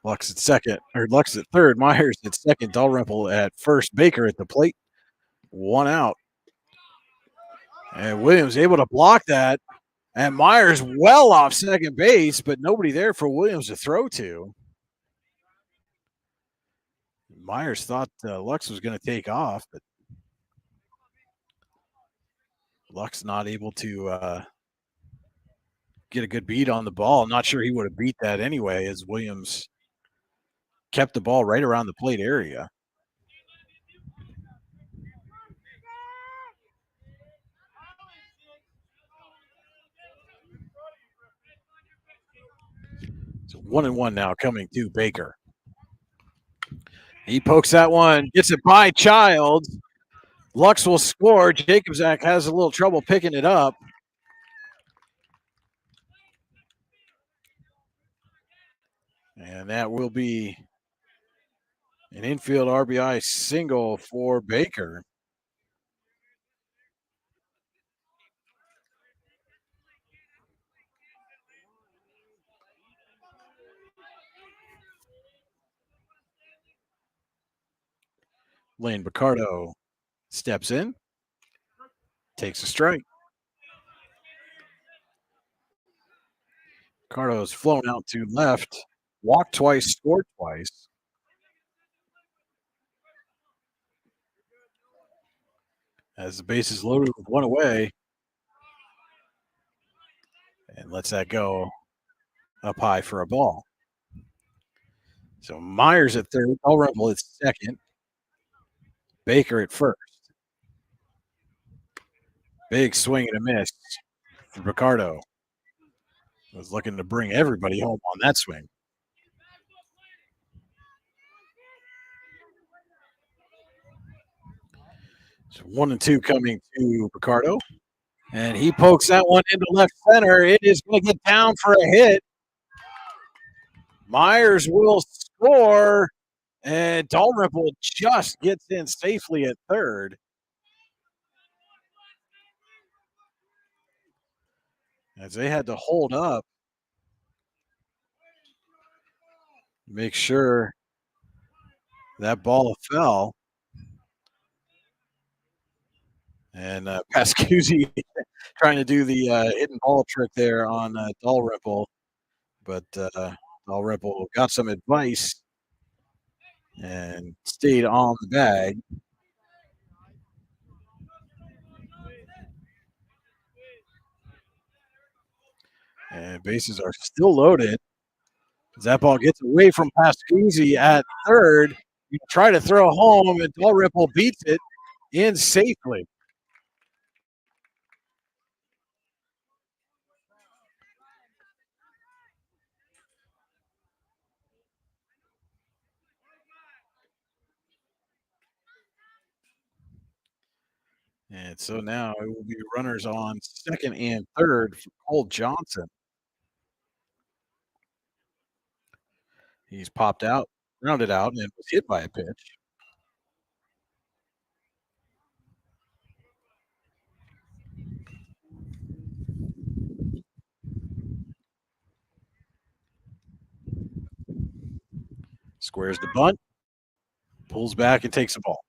Lux at second, or Lux at third. Myers at second. Dalrymple at first. Baker at the plate. One out. And Williams able to block that. And Myers well off second base, but nobody there for Williams to throw to. Myers thought Lux was going to take off, but Lux not able to get a good beat on the ball. I'm not sure he would have beat that anyway, as Williams kept the ball right around the plate area. So 1-1 now coming to Baker. He pokes that one, gets it by Childs. Lux will score. Jacobzak has a little trouble picking it up. And that will be an infield RBI single for Baker. Lane Picardo steps in, takes a strike. Picardo's flown out to left, walked twice, scored twice. As the base is loaded with one away, and lets that go up high for a ball. So Myers at third, Dalrymple at second, Baker at first. Big swing and a miss for Picardo. Was looking to bring everybody home on that swing. So 1-2 coming to Picardo. And he pokes that one into left center. It is going to get down for a hit. Myers will score. And Dalrymple just gets in safely at third. As they had to hold up. Make sure that ball fell. And Pascuzzi trying to do the hidden ball trick there on Dalrymple. But Dalrymple got some advice and stayed on the bag. And bases are still loaded. That ball gets away from Pascuzzi at third. You try to throw home, and Dalrymple beats it in safely. And so now it will be runners on second and third for Cole Johnson. He's popped out, rounded out, and was hit by a pitch. Squares the bunt, pulls back and takes the ball.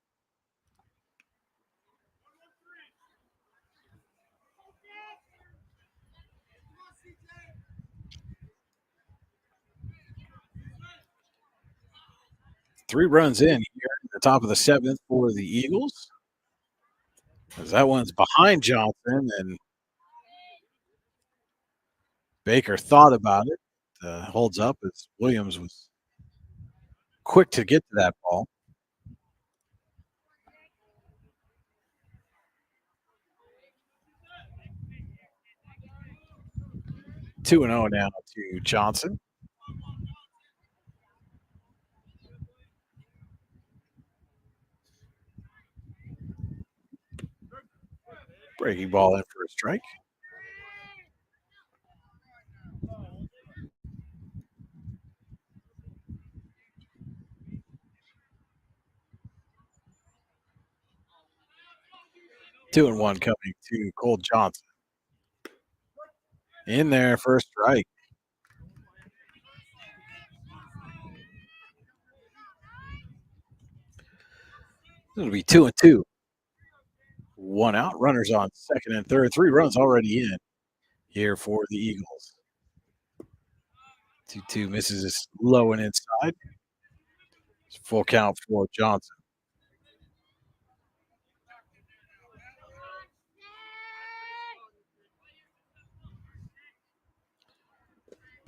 3 runs in here at the top of the 7th for the Eagles. As that one's behind Johnson, and Baker thought about it. Holds up as Williams was quick to get to that ball. Two and 0 now to Johnson. Breaking ball in for a strike. Two and 1 coming to Cole Johnson. In there for a strike. It'll be 2 and 2. 1 out. Runners on second and third. 3 runs already in here for the Eagles. 2-2 misses is low and inside. It's full count for Johnson.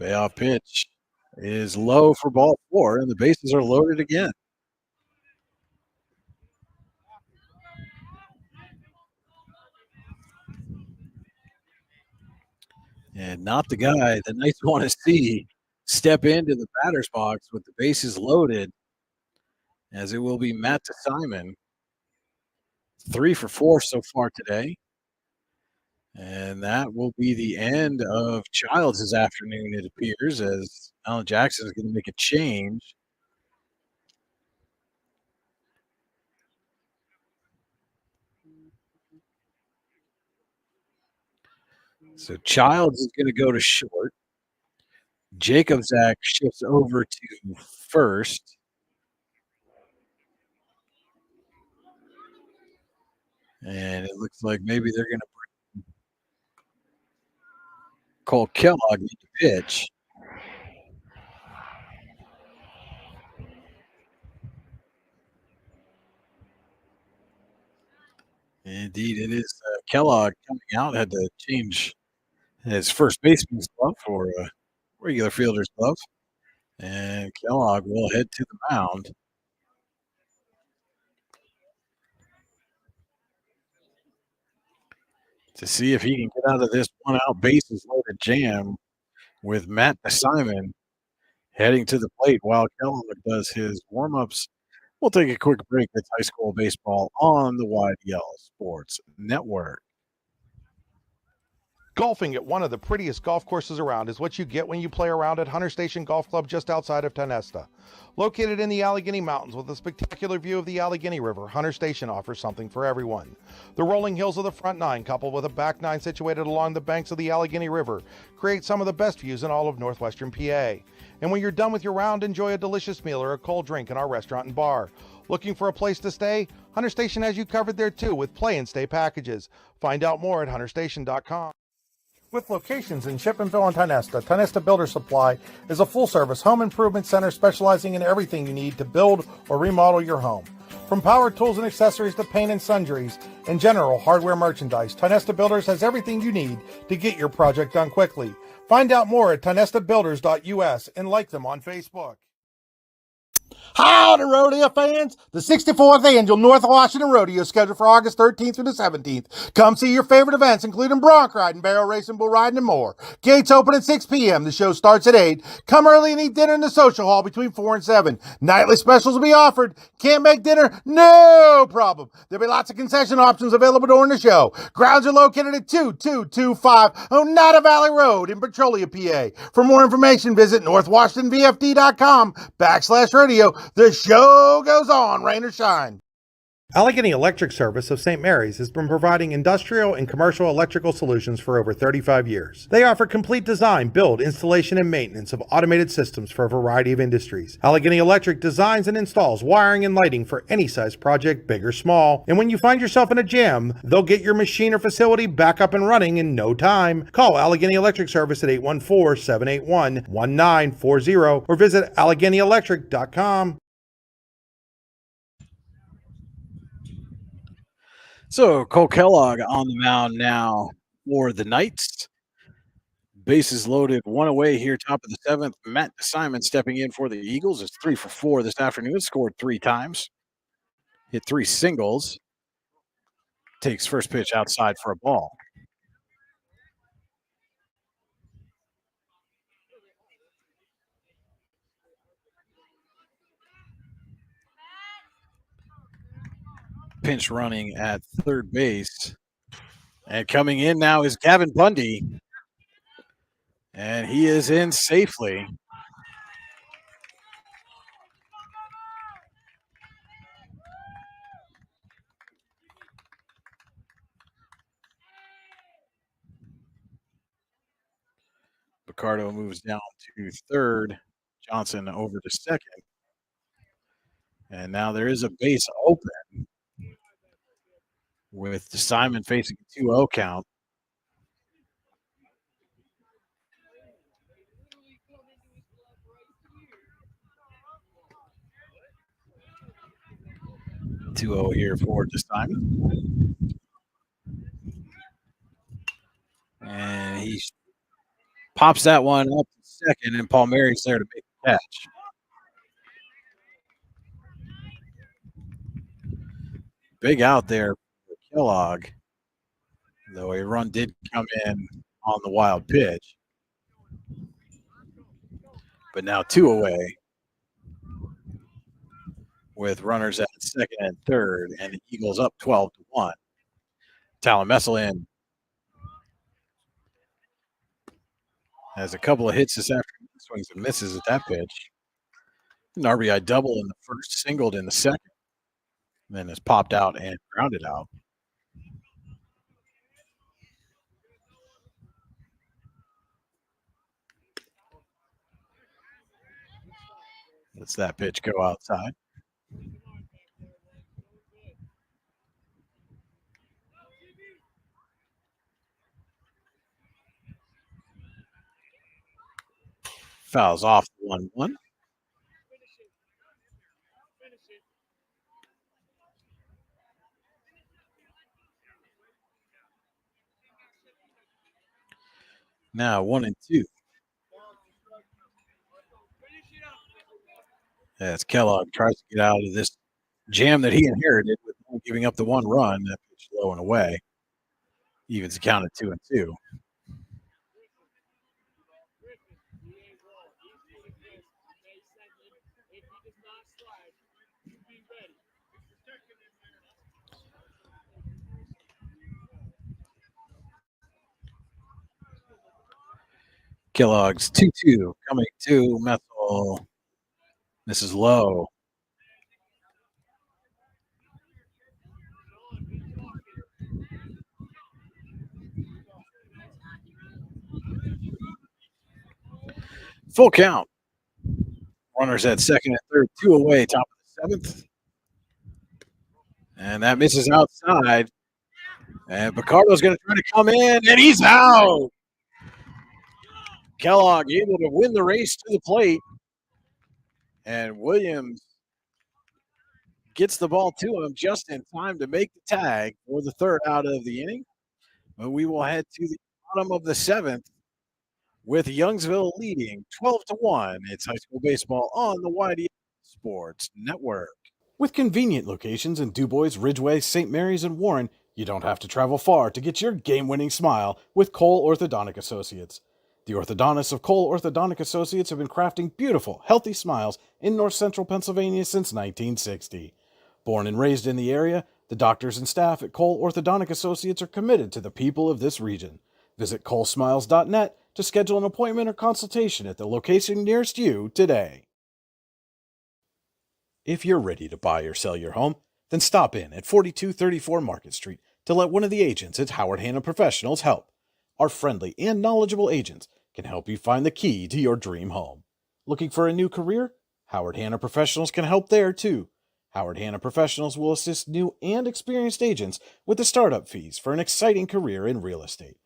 Payoff pitch is low for ball 4, and the bases are loaded again. And not the guy the Knights want to see step into the batter's box with the bases loaded, as it will be Matt Simon. 3 for 4 so far today. And that will be the end of Childs' afternoon, it appears, as Alan Jackson is going to make a change. So Childs is going to go to short. Jacobzak shifts over to first. And it looks like maybe they're going to bring Cole Kellogg into pitch. Indeed, it is Kellogg coming out. Had to change his first baseman's glove for a regular fielder's glove. And Kellogg will head to the mound. To see if he can get out of this one-out bases loaded jam with Matt Simon heading to the plate while Kellogg does his warm-ups. We'll take a quick break. That's high school baseball on the YDL Sports Network. Golfing at one of the prettiest golf courses around is what you get when you play around at Hunter Station Golf Club just outside of Tonesta. Located in the Allegheny Mountains with a spectacular view of the Allegheny River, Hunter Station offers something for everyone. The rolling hills of the front nine, coupled with a back nine situated along the banks of the Allegheny River, create some of the best views in all of northwestern PA. And when you're done with your round, enjoy a delicious meal or a cold drink in our restaurant and bar. Looking for a place to stay? Hunter Station has you covered there too with play and stay packages. Find out more at hunterstation.com. With locations in Chippenville and Tonesta, Tonesta Builder Supply is a full-service home improvement center specializing in everything you need to build or remodel your home. From power tools and accessories to paint and sundries and general hardware merchandise, Tonesta Builders has everything you need to get your project done quickly. Find out more at tonestabuilders.us and like them on Facebook. Howdy, rodeo fans! The 64th Annual North Washington Rodeo is scheduled for August 13th through the 17th. Come see your favorite events, including bronc riding, barrel racing, bull riding, and more. Gates open at 6 p.m. The show starts at 8. Come early and eat dinner in the social hall between 4 and 7. Nightly specials will be offered. Can't make dinner? No problem. There'll be lots of concession options available during the show. Grounds are located at 2225 Oneida Valley Road in Petrolia, PA. For more information, visit northwashingtonvfd.com/rodeo. The show goes on, rain or shine. Allegheny Electric Service of St. Mary's has been providing industrial and commercial electrical solutions for over 35 years. They offer complete design, build, installation, and maintenance of automated systems for a variety of industries. Allegheny Electric designs and installs wiring and lighting for any size project, big or small. And when you find yourself in a jam, they'll get your machine or facility back up and running in no time. Call Allegheny Electric Service at 814-781-1940 or visit AlleghenyElectric.com. So Cole Kellogg on the mound now for the Knights. Bases loaded, one away here, top of the seventh. Matt Simon stepping in for the Eagles. It's 3 for 4 this afternoon. Scored 3 times, hit 3 singles. Takes first pitch outside for a ball. Pinch running at third base. And coming in now is Gavin Bundy. And he is in safely. Picardo moves down to third. Johnson over to second. And now there is a base open with Simon facing a 2-0 count. Here for Simon. And he pops that one up to second, and Palmieri's there to make the catch. Big out there for Kellogg, though a run did come in on the wild pitch. But now 2 away with runners at second and third, and the Eagles up 12-1. Talamessel in. Has a couple of hits this afternoon, swings and misses at that pitch. An RBI double in the first, singled in the second, then is popped out and grounded out. Lets that pitch go outside. Fouls off the 1-1. Now 1-2. As Kellogg tries to get out of this jam that he inherited with only giving up the 1 run, that pitch low and away. Evens the count at 2-2. Kellogg's 2-2 coming to Methel. This is low. Full count. Runners at second and third, 2 away, top of the seventh. And that misses outside. And Picardo's going to try to come in, and he's out. Kellogg able to win the race to the plate. And Williams gets the ball to him just in time to make the tag for the third out of the inning. But we will head to the bottom of the seventh with Youngsville leading 12-1. It's high school baseball on the YDS Sports Network. With convenient locations in DuBois, Ridgeway, St. Mary's, and Warren, you don't have to travel far to get your game-winning smile with Cole Orthodontic Associates. The orthodontists of Cole Orthodontic Associates have been crafting beautiful, healthy smiles in north central Pennsylvania since 1960. Born and raised in the area, the doctors and staff at Cole Orthodontic Associates are committed to the people of this region. Visit colesmiles.net to schedule an appointment or consultation at the location nearest you today. If you're ready to buy or sell your home, then stop in at 4234 Market Street to let one of the agents at Howard Hanna Professionals help. Our friendly and knowledgeable agents can help you find the key to your dream home. Looking for a new career? Howard Hanna Professionals can help there too. Howard Hanna Professionals will assist new and experienced agents with the startup fees for an exciting career in real estate.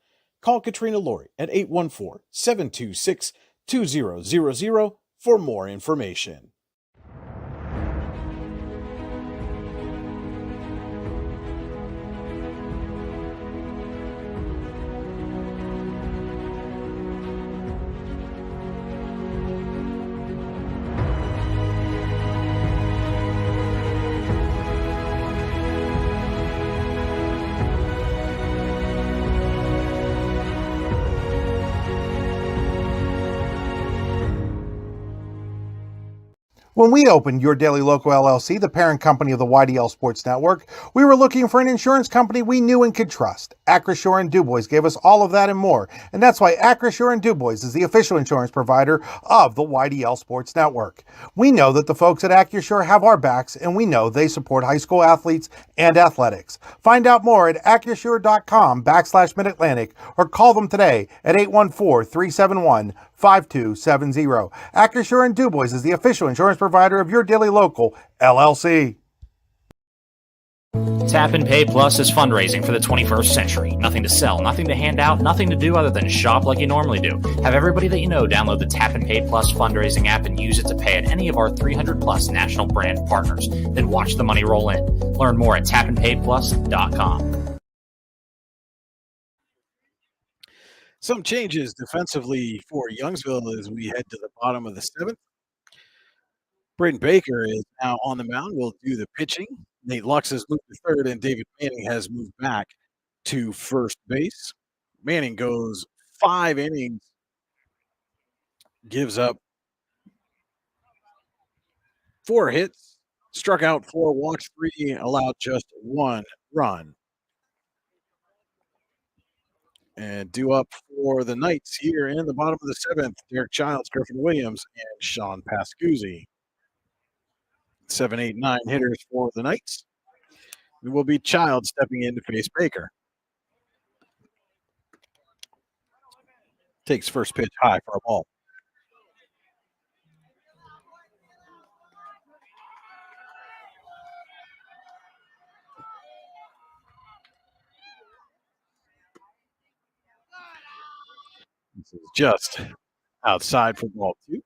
Call Katrina Laurie at 814-726-2000 for more information. When we opened Your Daily Local LLC, the parent company of the YDL Sports Network, we were looking for an insurance company we knew and could trust. Acrisure and Dubois gave us all of that and more, and that's why Acrisure and Dubois is the official insurance provider of the YDL Sports Network. We know that the folks at Acrisure have our backs, and we know they support high school athletes and athletics. Find out more at acrisure.com/Mid-Atlantic or call them today at 814-371-5270. Acrisure and Dubois is the official insurance provider of Your Daily Local LLC. Tap and Pay Plus is fundraising for the 21st century. Nothing to sell, nothing to hand out, nothing to do other than shop like you normally do. Have everybody that you know download the Tap and Pay Plus fundraising app and use it to pay at any of our 300 plus national brand partners. Then watch the money roll in. Learn more at tapandpayplus.com. Some changes defensively for Youngsville as we head to the bottom of the 7th. Braden Baker is now on the mound. Will do the pitching. Nate Lux has moved to third, and David Manning has moved back to first base. Manning goes 5 innings, gives up 4 hits, struck out 4, walked 3, allowed just 1 run. And due up for the Knights here in the bottom of the 7th, Derek Childs, Griffin Williams, and Sean Pascuzzi. 7, 8, 9 hitters for the Knights. It will be Childs stepping in to face Baker. Takes first pitch high for a ball. This is just outside for ball 2.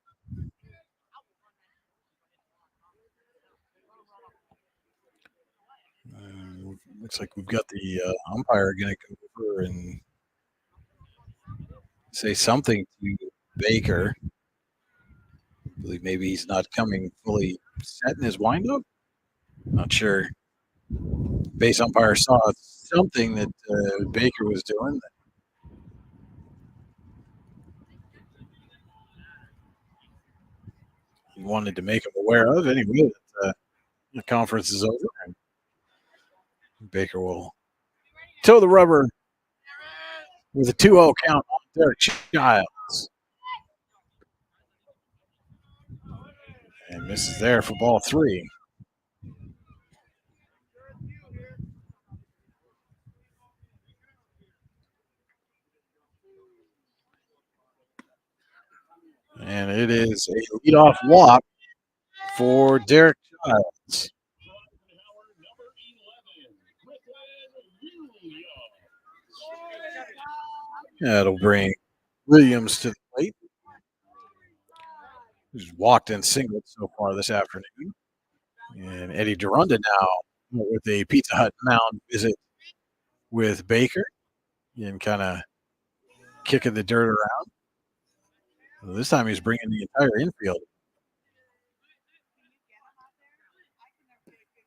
Looks like we've got the umpire going to come over and say something to Baker. I believe maybe he's not coming fully set in his windup. Not sure. Base umpire saw something that Baker was doing. He wanted to make him aware of. Anyway, the conference is over. And Baker will toe the rubber with a 2-0 count on Derek Childs. And misses there for ball 3. And it is a leadoff walk for Derek Childs. That'll bring Williams to the plate. He's walked and singled so far this afternoon. And Eddie Durunda now with a Pizza Hut mound visit with Baker and kind of kicking the dirt around. Well, this time he's bringing the entire infield.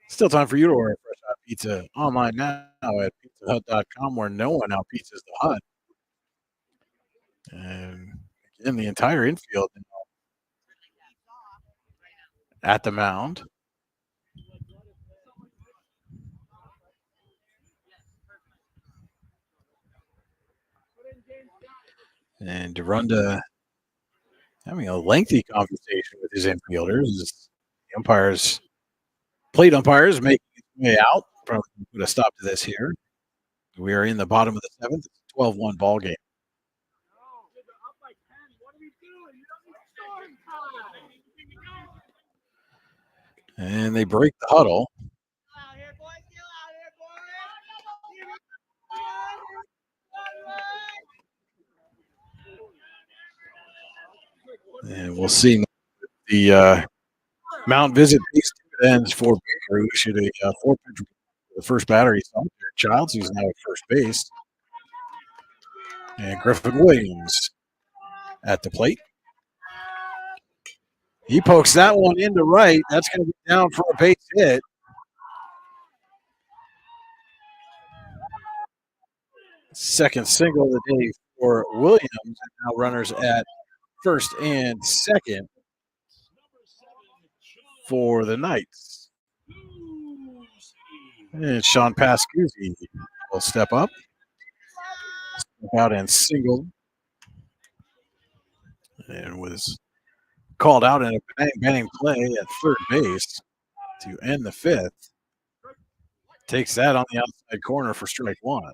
Still time for you to order Fresh Hot Pizza online now at pizzahut.com, where no one outpizzas the Hut. And again, the entire infield at the mound. And Durunda having a lengthy conversation with his infielders. The plate umpires making his way out. Probably put a stop to this here. We are in the bottom of the 7th. It's a 12-1 ball game. And they break the huddle. And we'll see the mound visit ends for Baker, who issued a 4-pitch. The first batter he saw, Derek Childs, who's now at first base. And Griffin Williams at the plate. He pokes that one into right. That's going to be down for a base hit. Second single of the day for Williams. And now runners at first and second. for the Knights. And Sean Pascuzzi will step up. Step out and single. And was called out in a bang play at third base to end the fifth. Takes that on the outside corner for strike one.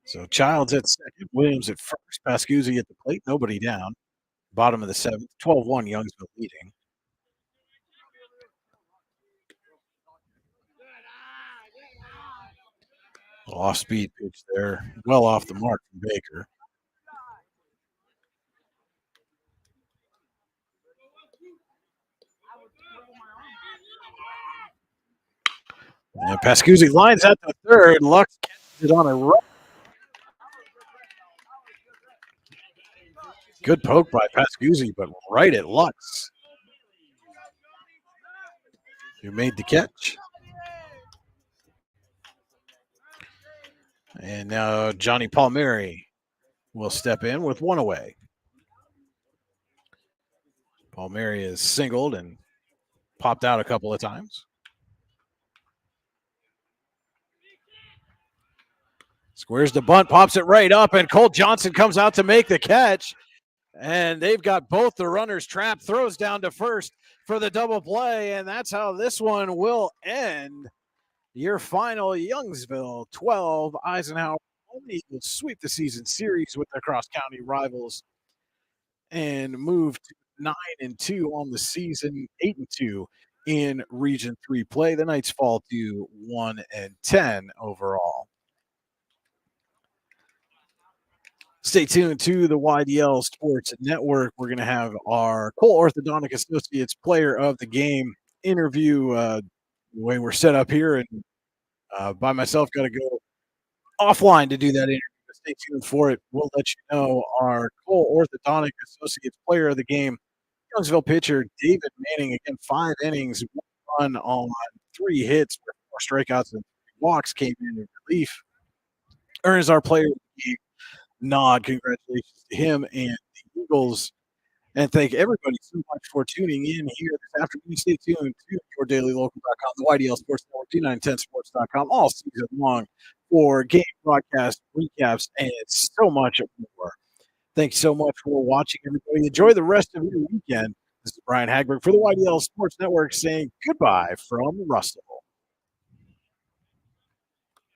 So Childs at second, Williams at first, Pascuzzi at the plate, nobody down. Bottom of the seventh, 12-1, Youngsville leading. Off-speed pitch there, well off the mark from Baker. And Pascuzzi lines at the third. Lux catches it on a run. Good poke by Pascuzzi, but right at Lux, who made the catch. And now Johnny Palmieri will step in with one away. Palmieri is singled and popped out a couple of times. Squares the bunt, pops it right up, and Colt Johnson comes out to make the catch. And they've got both the runners trapped, throws down to first for the double play, and that's how this one will end. Your final Youngsville 12, Eisenhower only will sweep the season series with their cross-county rivals and move to 9-2 on the season, 8-2 in Region 3 play. The Knights fall to 1-10 overall. Stay tuned to the YDL Sports Network. We're going to have our Cole Orthodontic Associates Player of the Game interview. The way we're set up here, and by myself, got to go offline to do that interview. Stay tuned for it. We'll let you know our Cole Orthodontic Associates Player of the Game, Youngsville pitcher David Manning. Again, 5 innings, 1 run on 3 hits, 4 strikeouts, and 3 walks came in relief. Earns our Player of the Game nod. Congratulations to him and the Eagles. And thank everybody so much for tuning in here this afternoon. Stay tuned to yourdailylocal.com, the YDL Sports Network, D910sports.com, all season long for game broadcast, recaps, and so much more. Thanks so much for watching, everybody. Enjoy the rest of your weekend. This is Brian Hagberg for the YDL Sports Network saying goodbye from Russell.